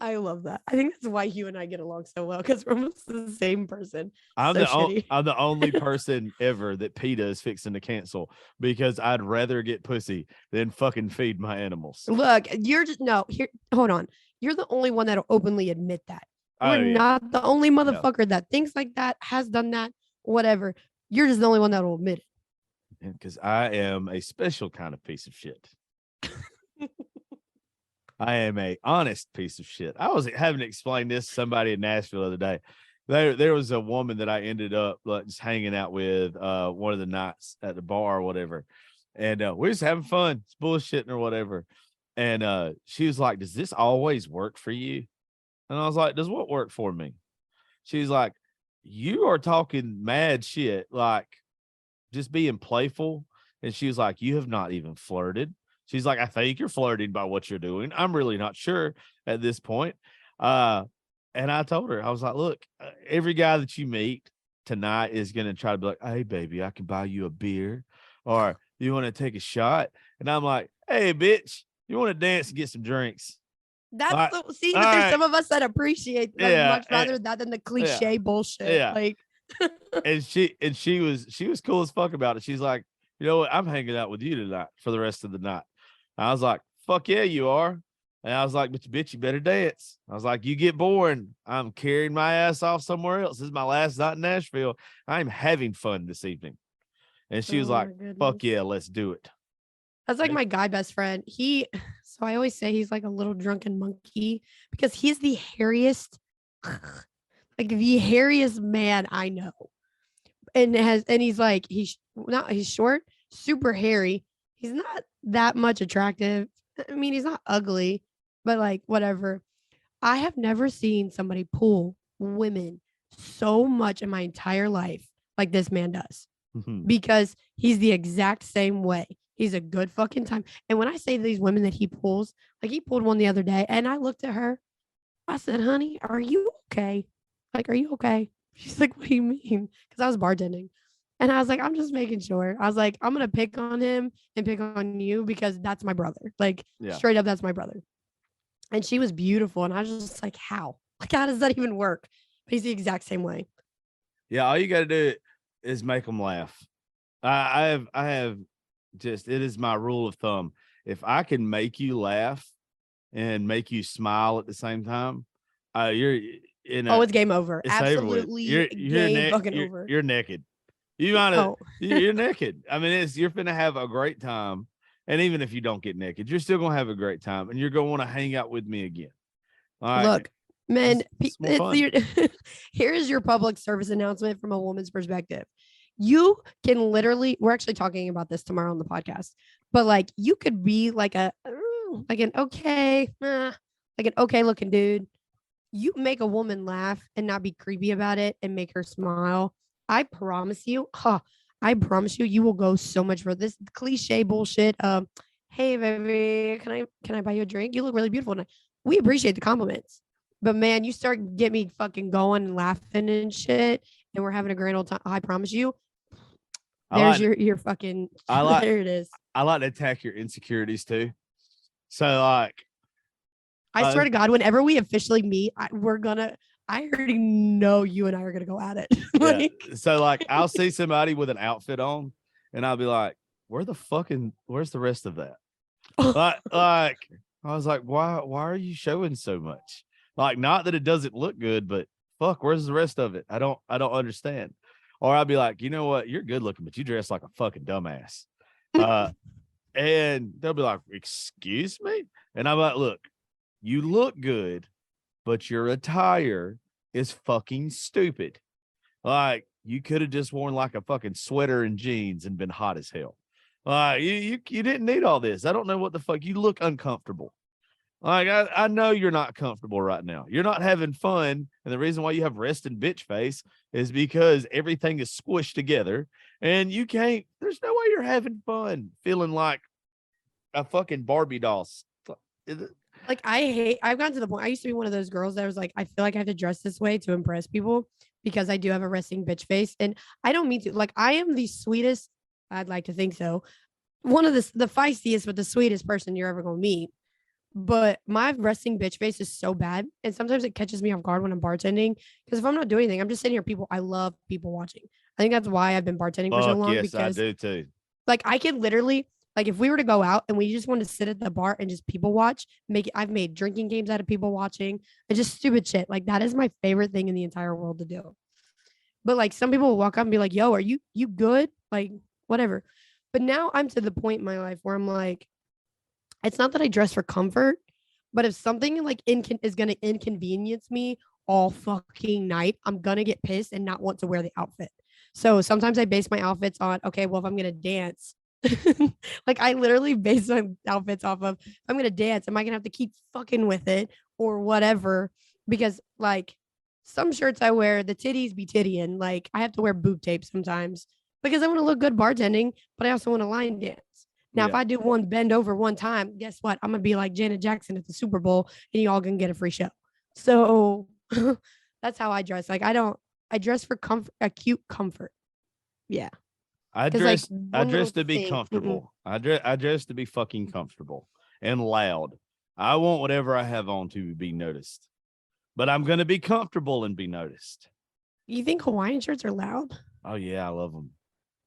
S4: I love that. I think that's why you and I get along so well because we're almost the same person.
S3: I'm
S4: So
S3: the
S4: shitty.
S3: I'm the only person ever that PETA is fixing to cancel because I'd rather get pussy than fucking feed my animals.
S4: Look, you're just no here. Hold on. You're the only one that'll openly admit that. We're
S3: Oh yeah,
S4: not the only motherfucker that thinks like that, has done that, whatever. You're just the only one that'll admit it.
S3: because I am a special kind of piece of shit. I am a honest piece of shit. I was having to explain this to somebody in Nashville the other day. There was a woman that I ended up like just hanging out with one of the nights at the bar or whatever. And we was having fun, it's bullshitting or whatever. And she was like, "Does this always work for you?" And I was like, "Does what work for me?" She's like, "You are talking mad shit, like just being playful." And she was like, "You have not even flirted." She's like, "I think you're flirting by what you're doing. I'm really not sure at this point." And I told her, I was like, "Look, every guy that you meet tonight is going to try to be like, 'Hey, baby, I can buy you a beer,' or 'You want to take a shot?'" And I'm like, "Hey, bitch, you want to dance and get some drinks?"
S4: That's
S3: All
S4: the see,
S3: all
S4: but there's
S3: right.
S4: some of us that appreciate like
S3: Yeah,
S4: much rather that than the cliche bullshit.
S3: yeah.
S4: Like
S3: And she was cool as fuck about it. She's like, "You know what? I'm hanging out with you tonight for the rest of the night." I was like, "Fuck yeah, you are." And I was like, "But bitch, you better dance." I was like, "You get boring, I'm carrying my ass off somewhere else. This is my last night in Nashville. I'm having fun this evening." And she was
S4: oh
S3: like,
S4: my
S3: "Fuck
S4: goodness.
S3: yeah, let's do it."
S4: That's like my guy best friend. So I always say he's like a little drunken monkey because he's the hairiest, like the hairiest man I know. And he's like, he's short, super hairy. He's not that much attractive. I mean, he's not ugly, but like whatever. I have never seen somebody pull women so much in my entire life like this man does because he's the exact same way. He's a good fucking time. And when I say these women that he pulls, like he pulled one the other day, and I looked at her. I said, "Honey, are you okay? Like, are you okay?" She's like, "What do you mean?" Because I was bartending. And I was like, "I'm just making sure." I was like, "I'm going to pick on him and pick on you because that's my brother. Like,
S3: Yeah.
S4: straight up, that's my brother." And she was beautiful. And I was just like, how? Like, how does that even work? But he's the exact same way.
S3: Yeah, all you got to do is make them laugh. I have just, it is my rule of thumb. If I can make you laugh and make you smile at the same time, you're in
S4: Oh,
S3: a,
S4: it's game over.
S3: it's over with.
S4: Absolutely game fucking over.
S3: You're naked. You might have,
S4: Oh,
S3: you're naked. I mean, you're gonna have a great time. And even if you don't get naked, you're still gonna have a great time, and you're gonna want to hang out with me again. All right,
S4: look, man,
S3: it's more fun.
S4: Here's your public service announcement from a woman's perspective. You can literally, we're actually talking about this tomorrow on the podcast, but like you could be like like an okay looking dude. You make a woman laugh and not be creepy about it and make her smile. I promise you, you will go so much for this cliche bullshit. Hey baby, can I buy you a drink? You look really beautiful tonight. We appreciate the compliments, but man, you start get me fucking going and laughing and shit, and we're having a grand old time. I promise you. There's your fucking. There it is.
S3: I like to attack your insecurities too. So like,
S4: I swear to God, whenever we officially meet, I already know you and I are gonna go at it.
S3: Like, yeah. So like, I'll see somebody with an outfit on, and I'll be like, where's the rest of that? like I was like, why are you showing so much? Like, not that it doesn't look good, but fuck, where's the rest of it? I don't understand. Or I'll be like, you know what? You're good looking, but you dress like a fucking dumbass. And they'll be like, excuse me? And I'm like, look, you look good, but your attire is fucking stupid. Like, you could have just worn like a fucking sweater and jeans and been hot as hell. You didn't need all this. I don't know what the fuck. You look uncomfortable. Like, I know you're not comfortable right now. You're not having fun. And the reason why you have resting bitch face is because everything is squished together and there's no way you're having fun feeling like a fucking Barbie doll.
S4: Like I've gotten to the point. I used to be one of those girls that was like, I feel like I have to dress this way to impress people because I do have a resting bitch face. And I don't mean to. Like, I am the sweetest, I'd like to think so. One of the feistiest, but the sweetest person you're ever gonna meet. But my resting bitch face is so bad. And sometimes it catches me off guard when I'm bartending. Because if I'm not doing anything, I'm just sitting here, I love people watching. I think that's why I've been bartending for so
S3: Fuck
S4: long.
S3: yes, I
S4: Because
S3: do too.
S4: like I could literally, like, if we were to go out and we just wanted to sit at the bar and just people watch, I've made drinking games out of people watching and just stupid shit. Like, that is my favorite thing in the entire world to do. But like, some people will walk up and be like, yo, are you good? Like, whatever. But now I'm to the point in my life where I'm like, it's not that I dress for comfort, but if something like is going to inconvenience me all fucking night, I'm going to get pissed and not want to wear the outfit. So sometimes I base my outfits on, okay, well, if I'm going to dance, like I literally base my outfits off of, if I'm going to dance, am I going to have to keep fucking with it or whatever? Because like some shirts I wear, the titties be tittying. Like I have to wear boob tape sometimes because I want to look good bartending, but I also want to line dance. Now, if I do one bend over one time, guess what? I'm gonna be like Janet Jackson at the Super Bowl, and y'all gonna get a free show. So that's how I dress. Like I dress for comfort, acute comfort. Yeah,
S3: I
S4: because like
S3: dress I
S4: one little
S3: dress to be
S4: thing.
S3: comfortable. I dress to be fucking comfortable and loud. I want whatever I have on to be noticed. But I'm going to be comfortable and be noticed.
S4: You think Hawaiian shirts are loud?
S3: Oh yeah, I love them.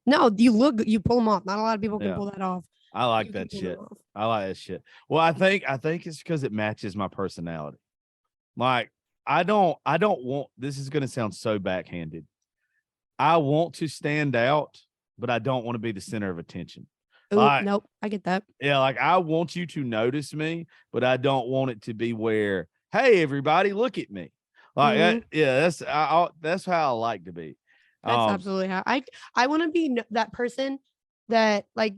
S4: No, you pull them off. Not a lot of people can
S3: Yeah.
S4: pull that off.
S3: I like
S4: You can
S3: that
S4: pull them
S3: shit.
S4: off.
S3: I like that shit. Well, I think it's because it matches my personality. Like I don't want, this is going to sound so backhanded. I want to stand out, but I don't want to be the center of attention.
S4: Ooh,
S3: Like,
S4: nope, I get that.
S3: yeah, like I want you to notice me, but I don't want it to be where, hey, everybody, look at me. Like,
S4: Mhm.
S3: yeah, that's how I like to be.
S4: That's
S3: Um,
S4: absolutely how I want to be that person that like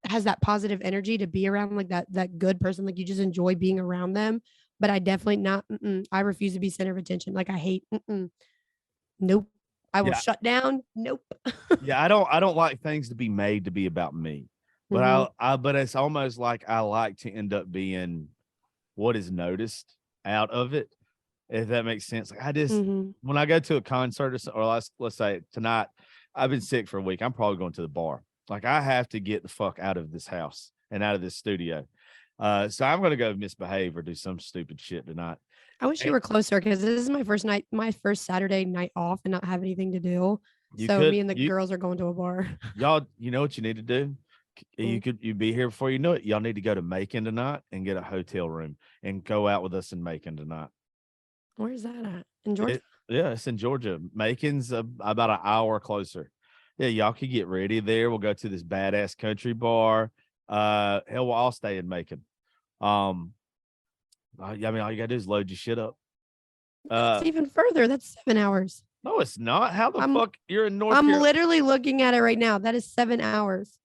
S4: has that positive energy to be around, like that good person, like you just enjoy being around them. But I definitely not. I refuse to be center of attention. Like I hate. Nope. I will
S3: yeah,
S4: shut down. Nope.
S3: yeah, I don't like things to be made to be about me. But
S4: Mhm.
S3: but it's almost like I like to end up being what is noticed out of it, if that makes sense. Like I just,
S4: Mhm.
S3: when I go to a concert or let's say tonight, I've been sick for a week. I'm probably going to the bar. Like I have to get the fuck out of this house and out of this studio. So I'm gonna go misbehave or do some stupid shit tonight.
S4: I wish you
S3: And
S4: were closer because this is my first Saturday night off and not have anything to do.
S3: you
S4: So
S3: could
S4: me and the
S3: you
S4: girls are going to a bar.
S3: y'all, you know what you need to do?
S4: Mm.
S3: You be here before you know it. Y'all need to go to Macon tonight and get a hotel room and go out with us in Macon tonight.
S4: Where's that at? In Georgia?
S3: Yeah, it's in Georgia. Macon's about an hour closer. Yeah, y'all could get ready there. We'll go to this badass country bar. Hell, we'll all stay in Macon. I mean, all you gotta do is load your shit up.
S4: That's even further. That's 7 hours.
S3: No, it's not. How the
S4: I'm
S3: fuck you're in North
S4: I'm
S3: Carolina?
S4: literally looking at it right now. That is 7 hours.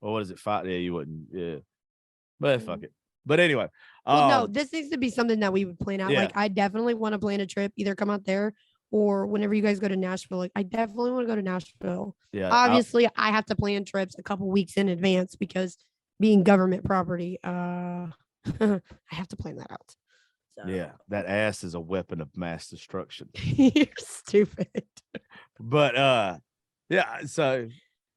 S3: Well, what is it? 5? Yeah, you wouldn't. Yeah, but fuck
S4: Mhm.
S3: it. But anyway,
S4: Well, no, this needs to be something that we would plan out.
S3: yeah,
S4: Like, I definitely want to plan a trip, either come out there or whenever you guys go to Nashville. Like, I definitely want to go to Nashville.
S3: yeah.
S4: Obviously, I have to plan trips a couple weeks in advance because being government property, I have to plan that out. So
S3: Yeah, that ass is a weapon of mass destruction.
S4: you're stupid.
S3: But yeah, so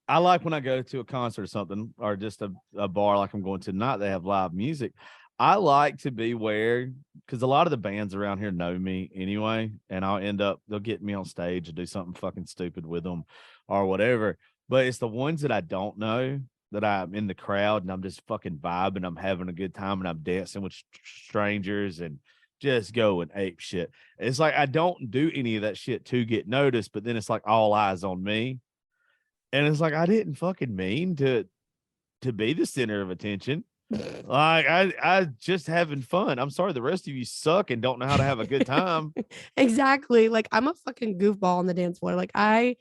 S3: I like when I go to a concert or something, or just a bar like I'm going to tonight, they have live music. I like to be where, because a lot of the bands around here know me anyway, and they'll get me on stage and do something fucking stupid with them or whatever. But it's the ones that I don't know that I'm in the crowd and I'm just fucking vibing, I'm having a good time, and I'm dancing with strangers and just going ape shit. It's like I don't do any of that shit to get noticed, but then it's like all eyes on me. And it's like I didn't fucking mean to be the center of attention. Like I just having fun. I'm sorry, the rest of you suck and don't know how to have a good time.
S4: Exactly. Like, I'm a fucking goofball on the dance floor. Like, I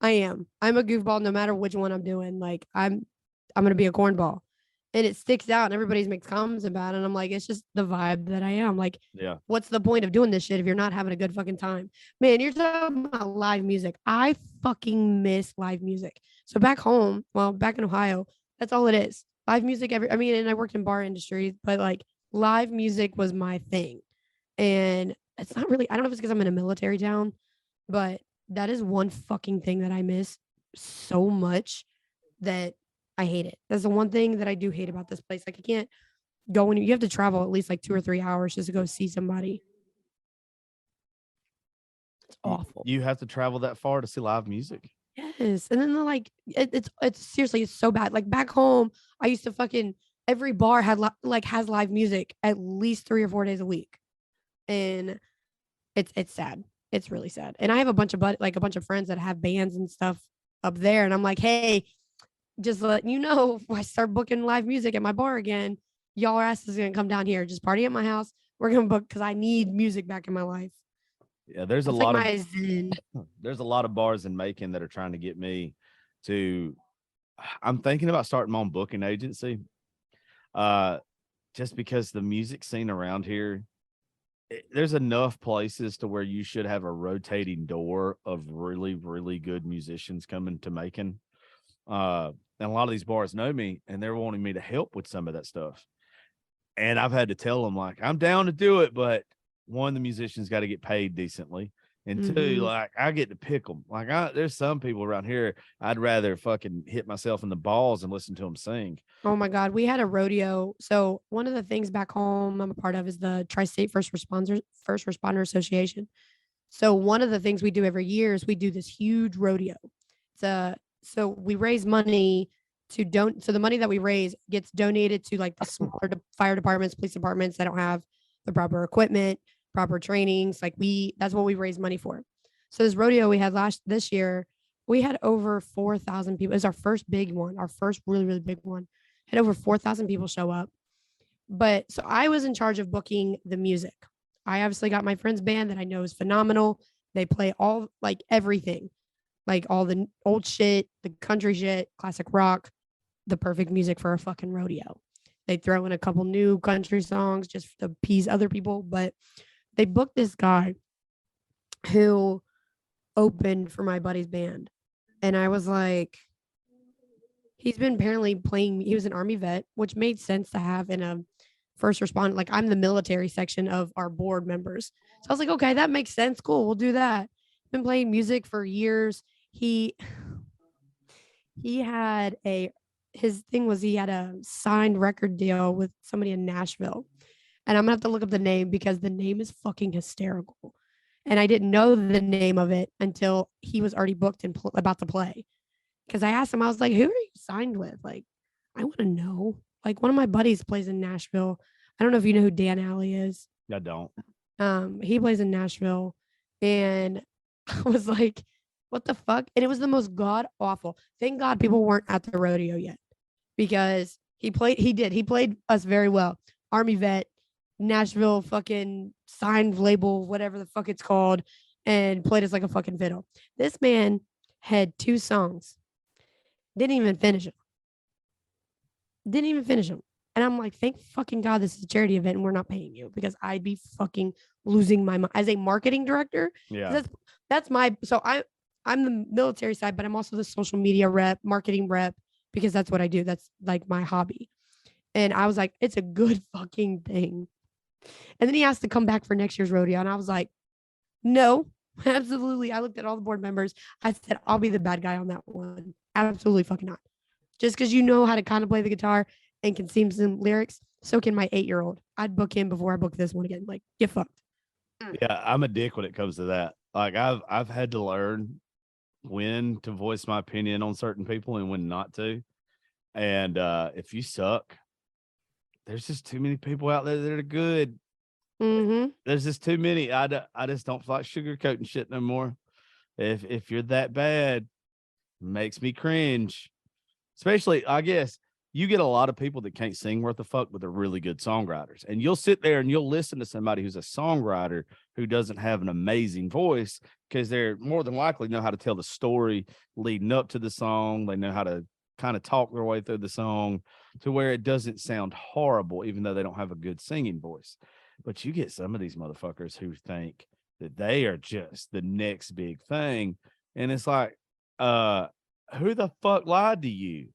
S4: am. I'm a goofball no matter which one I'm doing. Like, I'm gonna be a cornball. And it sticks out and everybody makes comments about it. And I'm like, it's just the vibe that I am. Like,
S3: Yeah.
S4: what's the point of doing this shit if you're not having a good fucking time? Man, you're talking about live music. I fucking miss live music. So back home, well, back in Ohio, that's all it is. Live music and I worked in bar industry, but like live music was my thing. And it's not really, I don't know if it's because I'm in a military town, but that is one fucking thing that I miss so much that I hate it. That's the one thing that I do hate about this place. Like, I can't go you have to travel at least like 2 or 3 hours just to go see somebody. It's awful.
S3: You have to travel that far to see live music.
S4: Yes. And then they're like, it's seriously, it's so bad. Like back home, I used to fucking, every bar had has live music at least 3 or 4 days a week. And it's sad. It's really sad. And I have a bunch of friends that have bands and stuff up there. And I'm like, hey, just letting you know, if I start booking live music at my bar again, y'all ass is gonna come down here. Just party at my house. We're gonna book because I need music back in my life.
S3: Yeah, there's
S4: That's
S3: a lot
S4: like
S3: of there's a lot of bars in Macon that are trying to get me to. I'm thinking about starting my own booking agency, just because the music scene around here, there's enough places to where you should have a rotating door of really, really good musicians coming to Macon. And a lot of these bars know me, and they're wanting me to help with some of that stuff. And I've had to tell them, like, I'm down to do it, but one, the musicians got to get paid decently. And two, like, I get to pick them. Like, there's some people around here, I'd rather fucking hit myself in the balls and listen to them sing.
S4: Oh my God. We had a rodeo. So one of the things back home I'm a part of is the Tri-State First Responder Association. So one of the things we do every year is we do this huge rodeo. So we raise money to so the money that we raise gets donated to like the smaller fire departments, police departments that don't have the proper equipment, proper trainings. Like that's what we raise money for. So this rodeo we had this year, we had over 4,000 people. It was our first big one, our first really, really big one. Had over 4,000 people show up. But so I was in charge of booking the music. I obviously got my friend's band that I know is phenomenal. They play all like everything, like all the old shit, the country shit, classic rock, the perfect music for a fucking rodeo. They throw in a couple new country songs just to appease other people. But they booked this guy who opened for my buddy's band. And I was like, he's been apparently playing, he was an Army vet, which made sense to have in a first responder. Like, I'm the military section of our board members. So I was like, okay, that makes sense. Cool. We'll do that. Been playing music for years. He had his thing was he had a signed record deal with somebody in Nashville. And I'm gonna have to look up the name because the name is fucking hysterical. And I didn't know the name of it until he was already booked and about to play. Because I asked him, I was like, who are you signed with? Like, I want to know. Like, one of my buddies plays in Nashville. I don't know if you know who Dan Alley is.
S3: I don't.
S4: He plays in Nashville. And I was like, what the fuck? And it was the most god awful. Thank God people weren't at the rodeo yet. Because he played us very well. Army vet, Nashville fucking signed label, whatever the fuck it's called, and played us like a fucking fiddle. This man had 2 songs. Didn't even finish them. And I'm like, thank fucking God this is a charity event and we're not paying you, because I'd be fucking losing my mind as a marketing director.
S3: Yeah.
S4: That's so I'm the military side, but I'm also the social media rep, marketing rep, because that's what I do. That's like my hobby. And I was like, it's a good fucking thing. And then he asked to come back for next year's rodeo. And I was like, no, absolutely. I looked at all the board members. I said, I'll be the bad guy on that one. Absolutely fucking not. Just because you know how to kind of play the guitar and can sing some lyrics, so can my 8-year-old. I'd book him before I book this one again. Like, get fucked.
S3: Yeah, I'm a dick when it comes to that. Like, I've had to learn when to voice my opinion on certain people and when not to. And if you suck, there's just too many people out there that are good.
S4: Mm-hmm.
S3: There's just too many. I just don't like sugarcoating shit no more. If you're that bad, it makes me cringe. Especially, I guess, you get a lot of people that can't sing worth a fuck, but they're really good songwriters. And you'll sit there and you'll listen to somebody who's a songwriter who doesn't have an amazing voice, because they're more than likely know how to tell the story leading up to the song. They know how to kind of talk their way through the song to where it doesn't sound horrible, even though they don't have a good singing voice. But you get some of these motherfuckers who think that they are just the next big thing. And it's like, who the fuck lied to you?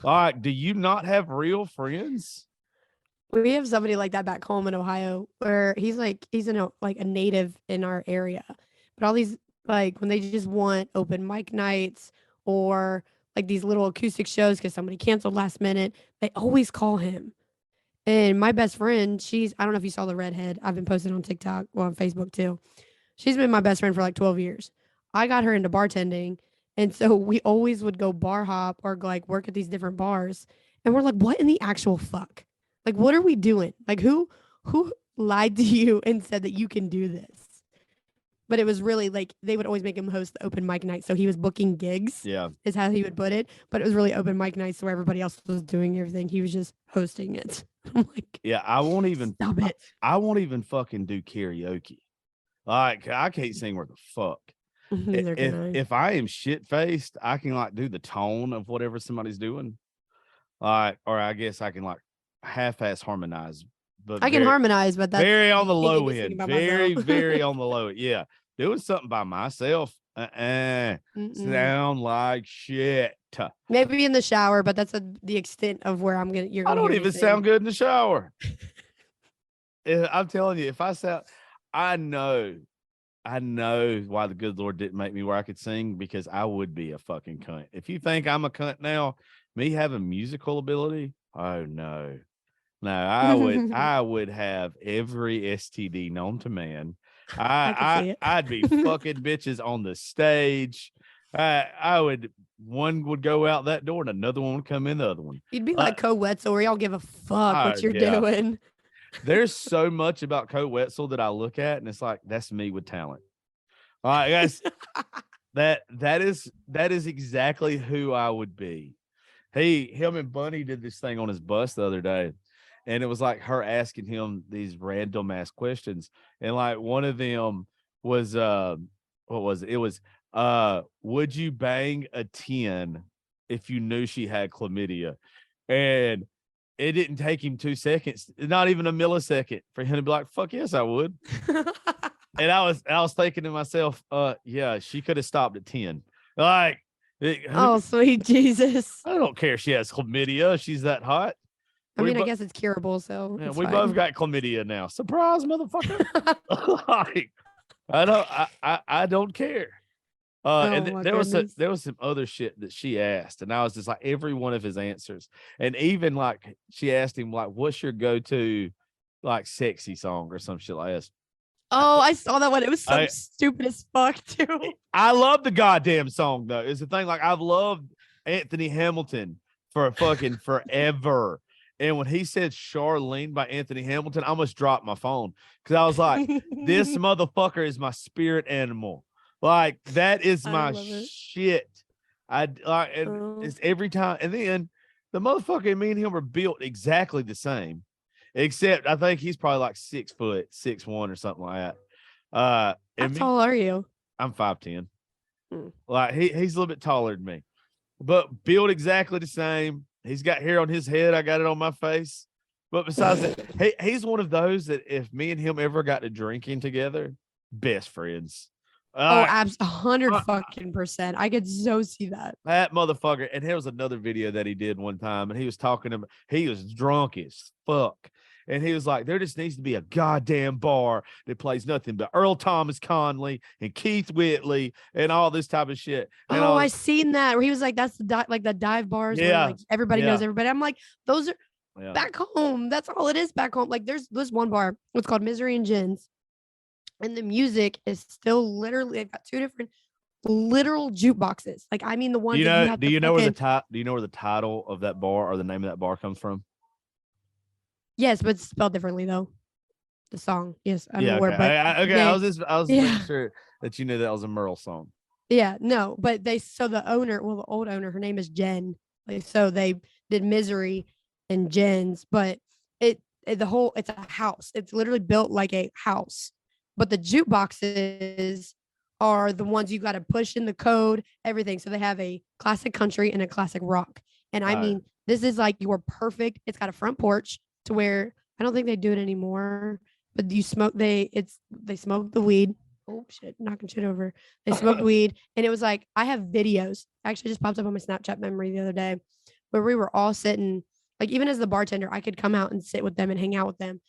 S3: Like, do you not have real friends?
S4: We have somebody like that back home in Ohio where he's like a native in our area. But all these like when they just want open mic nights or like these little acoustic shows because somebody canceled last minute, they always call him. And my best friend, I don't know if you saw the redhead. I've been posting on TikTok, well, on Facebook too. She's been my best friend for like 12 years. I got her into bartending. And so we always would go bar hop or like work at these different bars. And we're like, what in the actual fuck? Like, what are we doing? Like, who lied to you and said that you can do this? But it was really like they would always make him host the open mic night. So he was booking gigs,
S3: Yeah.
S4: is how he would put it. But it was really open mic nights where everybody else was doing everything. He was just hosting it. I'm like,
S3: Yeah. I won't even
S4: stop it.
S3: I won't even fucking do karaoke. Like I can't sing worth a fuck.
S4: Neither can I.
S3: If I am shit faced, I can like do the tone of whatever somebody's doing. Like, or I guess I can like half-ass harmonize. But
S4: I can harmonize, but that's
S3: very on the
S4: I can't
S3: low
S4: be singing
S3: end.
S4: by
S3: Very,
S4: myself.
S3: very on the low end. Yeah. Doing something by myself.
S4: Mm-mm.
S3: Sound like shit.
S4: Maybe in the shower, but that's the extent of where you're
S3: I
S4: gonna
S3: don't
S4: hear me
S3: even
S4: sing.
S3: sound good in the shower. I'm telling you, if I sound, I know why the good Lord didn't make me where I could sing, because I would be a fucking cunt. If you think I'm a cunt now, me having musical ability, oh no. No, I would have every STD known to man.
S4: I can see it.
S3: I'd be fucking bitches on the stage. One would go out that door and another one would come in the other one.
S4: You'd be like Co Wetzel, where y'all give a fuck what you're
S3: yeah.
S4: doing.
S3: There's so much about Co Wetzel that I look at and it's like, that's me with talent. All right, guys. that is exactly who I would be. Him and Bunny did this thing on his bus the other day. And it was like her asking him these random ass questions. And like one of them was what was it? It was would you bang a 10 if you knew she had chlamydia? And it didn't take him 2 seconds, not even a millisecond, for him to be like, fuck yes, I would. And I was thinking to myself, yeah, she could have stopped at 10. Like,
S4: Oh, sweet Jesus.
S3: I don't care if she has chlamydia. She's that hot.
S4: I mean, I guess it's curable, so
S3: Yeah,
S4: it's
S3: we
S4: fine.
S3: both got chlamydia now. Surprise, motherfucker. Like, I don't care. And there was some other shit that she asked, and I was just like every one of his answers. And even like she asked him, like, what's your go-to like sexy song or some shit like this?
S4: Oh, I saw that one. It was so stupid as fuck, too.
S3: I love the goddamn song, though. It's the thing, like, I've loved Anthony Hamilton for fucking forever. And when he said Charlene by Anthony Hamilton, I almost dropped my phone because I was like, this motherfucker is my spirit animal. Like, that is my shit. It's every time. And then the motherfucker and me and him are built exactly the same, except I think he's probably like 6 foot, 6'1" or something like that.
S4: How tall are you?
S3: I'm 5'10". Like he's a little bit taller than me, but built exactly the same. He's got hair on his head. I got it on my face. But besides that, he's one of those that if me and him ever got to drinking together, best friends.
S4: 100% I could so see that.
S3: That motherfucker. And there was another video that he did one time, and he was talking about, he was drunk as fuck. And he was like, there just needs to be a goddamn bar that plays nothing but Earl Thomas Conley and Keith Whitley and all this type of shit. And
S4: I seen that where he was like, that's the dive bars where like everybody knows everybody. I'm like, those are back home. That's all it is back home. Like there's one bar. It's called Misery and Gins. And the music is still literally, they've got 2 different literal jukeboxes. Like, I mean, the ones
S3: do you know where the title of that bar or the name of that bar comes from?
S4: Yes, but it's spelled differently though. The song, yes, I'm aware.
S3: Okay.
S4: But
S3: I was making sure that you knew that was a Merle song.
S4: Yeah, no, but the old owner, her name is Jen. Like, so they did Misery and Jen's, but it's a house. It's literally built like a house, but the jukeboxes are the ones you got to push in the code, everything. So they have a classic country and a classic rock, and I mean, this is like your perfect. It's got a front porch. To where I don't think they do it anymore, but they smoke the weed. Oh shit, knocking shit over. They smoked weed, and it was like, I have videos. Actually just popped up on my Snapchat memory the other day where we were all sitting Like even as the bartender, I could come out and sit with them and hang out with them.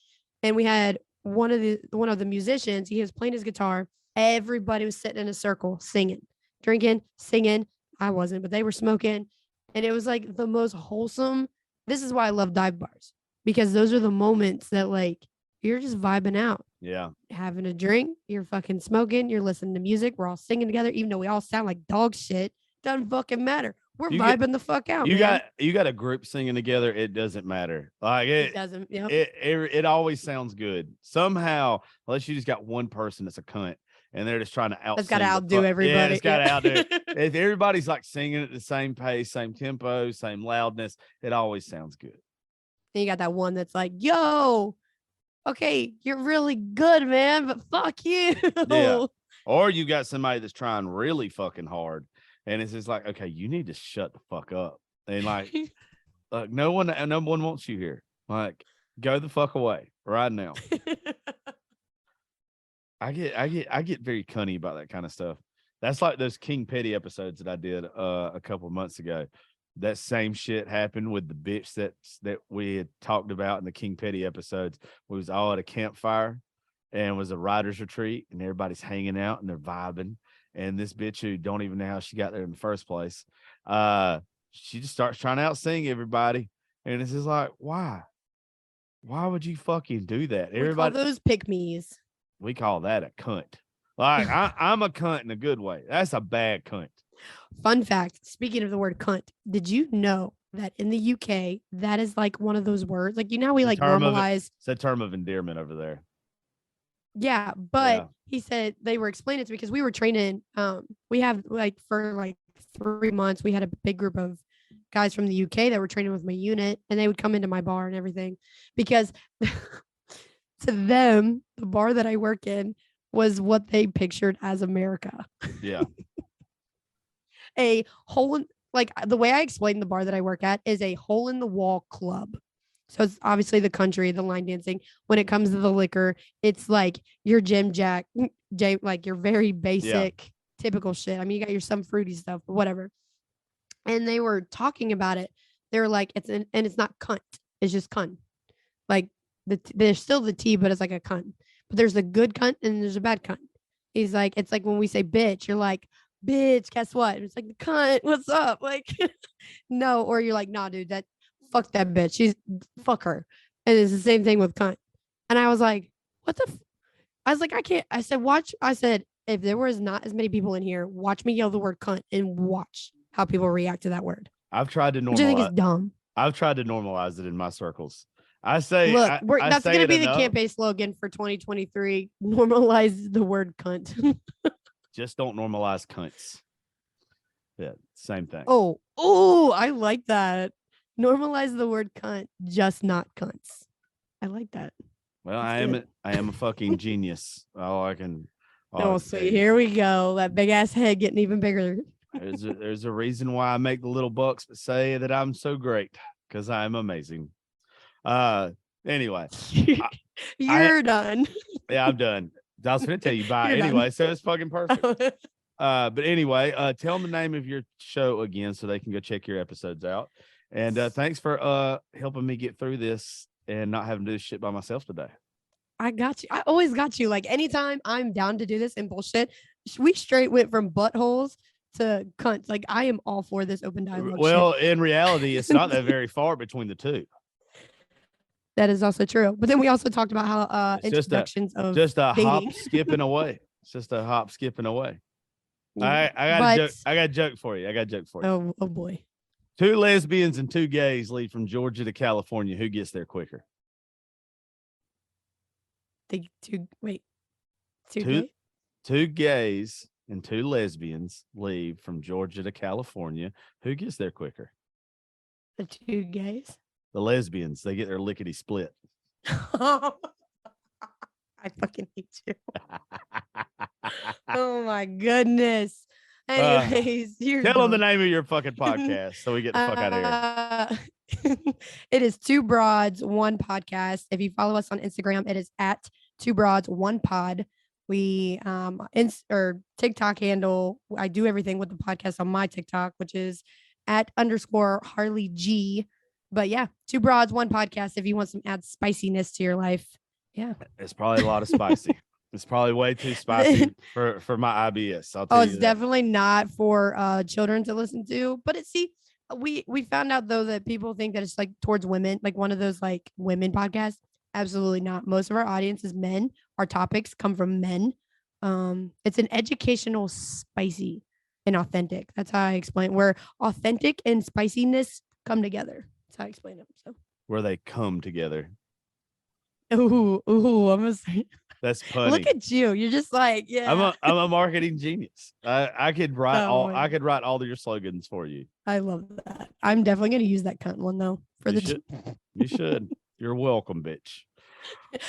S4: And we had one of the musicians, he was playing his guitar. Everybody was sitting in a circle singing, drinking, singing. I wasn't, but they were smoking. And it was like the most wholesome. This is why I love dive bars, because those are the moments that like you're just vibing out,
S3: Yeah.
S4: having a drink, you're fucking smoking, you're listening to music, we're all singing together, even though we all sound like dog shit. Doesn't fucking matter. We're
S3: You get-
S4: vibing the fuck out,
S3: You
S4: man.
S3: got a group singing together. It doesn't matter. Like
S4: It doesn't. Yep.
S3: it always sounds good somehow, unless you just got one person that's a cunt and they're just trying to out.
S4: That's got to outdo
S3: Yeah,
S4: everybody.
S3: it's got to outdo it. If everybody's like singing at the same pace, same tempo, same loudness, it always sounds good.
S4: And you got that one that's like, yo, okay, you're really good, man, but fuck you.
S3: Yeah. Or you got somebody that's trying really fucking hard, and it's just like, okay, you need to shut the fuck up. And like, no one wants you here. Like, go the fuck away right now. I get very cunny about that kind of stuff. That's like those King Petty episodes that I did a couple of months ago. That same shit happened with the bitch that we had talked about in the King Petty episodes. We was all at a campfire and it was a writer's retreat and everybody's hanging out and they're vibing. And this bitch who don't even know how she got there in the first place, she just starts trying to out sing everybody. And it's just like, why? Why would you fucking do that?
S4: Everybody, those pick-me's.
S3: We call that a cunt. Like I'm a cunt in a good way. That's a bad cunt.
S4: Fun fact, speaking of the word cunt, did you know that in the UK, that is like one of those words? Like, you know, we like normalize.
S3: It's a term of endearment over there.
S4: Yeah, but he said they were explaining it to me because we were training. We have like for like 3 months, we had a big group of guys from the UK that were training with my unit, and they would come into my bar and everything because to them, the bar that I work in was what they pictured as America.
S3: Yeah.
S4: A hole in, like the way I explained the bar that I work at is a hole in the wall club. So it's obviously the country, the line dancing. When it comes to the liquor, it's like your Jim Jack, like your very basic, typical shit. I mean, you got your some fruity stuff, but whatever. And they were talking about it. They were like, and it's not cunt. It's just cunt. Like there's still the T, but it's like a cunt. But there's a good cunt and there's a bad cunt. He's like, it's like when we say bitch, you're like, bitch, guess what? And it's like, the cunt, what's up? Like, no, or you're like, nah, dude, fuck that bitch. She's fuck her. And it's the same thing with cunt. And I was like, what the? I was like, I can't. I said, watch. I said, if there was not as many people in here, watch me yell the word cunt and watch how people react to that word.
S3: I've tried to normalize.
S4: Which I think is dumb.
S3: I've tried to normalize it in my circles. I say,
S4: look, that's going to be the campaign slogan for 2023. Normalize the word cunt.
S3: Just don't normalize cunts. Yeah, same thing.
S4: Oh, I like that. Normalize the word cunt, just not cunts. I like that.
S3: Well, I am a fucking genius.
S4: Sweet. Here we go. That big ass head getting even bigger.
S3: There's a reason why I make the little bucks that say that I'm so great, because I'm amazing. Anyway,
S4: you're done.
S3: Yeah, I'm done. I was going to tell you bye anyway, done. So it's fucking perfect. But anyway, tell them the name of your show again so they can go check your episodes out. And thanks for helping me get through this and not having to do this shit by myself today.
S4: I got you. I always got you. Like anytime I'm down to do this and bullshit, we straight went from buttholes to cunts. Like I am all for this open dialogue.
S3: Well, in reality, it's not that very far between the two.
S4: That is also true. But then we also talked about how introductions of
S3: just a
S4: dating.
S3: hop skipping away. It's just a hop skipping away. I got a joke for you.
S4: Oh boy.
S3: 2 lesbians and 2 gays leave from Georgia to California. Who gets there quicker? Two gays and 2 lesbians leave from Georgia to California. Who gets there quicker?
S4: The 2 gays?
S3: The lesbians. They get their lickety split.
S4: I fucking hate you. Oh my goodness. Anyways,
S3: tell them the name of your fucking podcast so we get the fuck out of
S4: here. It is 2 Broads, 1 Podcast. If you follow us on Instagram, it is at 2 Broads, 1 Pod. We or TikTok handle. I do everything with the podcast on my TikTok, which is @_Harley G. But yeah, two broads, one podcast. If you want some add spiciness to your life, yeah.
S3: It's probably a lot of spicy. It's probably way too spicy for my IBS. I'll tell
S4: Oh,
S3: you
S4: it's
S3: that.
S4: definitely not for children to listen to. But we found out though that people think that it's like towards women, like one of those like women podcasts. Absolutely not. Most of our audience is men. Our topics come from men. It's an educational, spicy, and authentic. That's how I explain where authentic and spiciness come together. That's how I explain them. So
S3: Where they come together.
S4: ooh, I'm gonna say
S3: That's funny.
S4: look at you. You're just like, yeah.
S3: I'm a marketing genius. I could write
S4: Oh my
S3: I could write all of your slogans for you.
S4: I love that. I'm definitely gonna use that cunt one though. For
S3: You
S4: the
S3: should. You should. You're welcome, bitch.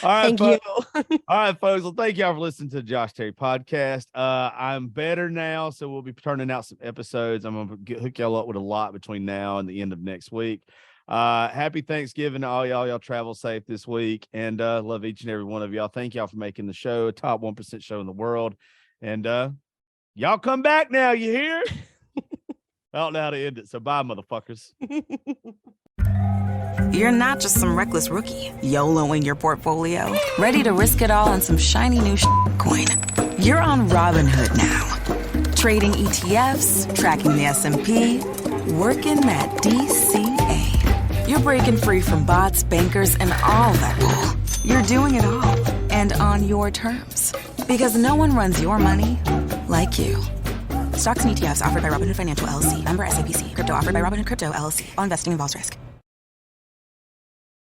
S3: All right,
S4: thank you.
S3: All right, folks. Well, thank y'all for listening to the Josh Terry podcast. I'm better now, so we'll be turning out some episodes. I'm gonna hook y'all up with a lot between now and the end of next week. Happy Thanksgiving to all y'all. Y'all travel safe this week, and love each and every one of y'all. Thank y'all for making the show a top 1% show in the world. And y'all come back now. You hear? I don't know how to end it, so bye, motherfuckers.
S5: You're not just some reckless rookie, YOLOing your portfolio, ready to risk it all on some shiny new coin. You're on Robinhood now, trading ETFs, tracking the S&P, working that DCA. You're breaking free from bots, bankers, and all that bull. You're doing it all, and on your terms. Because no one runs your money like you. Stocks and ETFs offered by Robinhood Financial LLC. Member SIPC. Crypto offered by Robinhood Crypto LLC. All investing involves risk.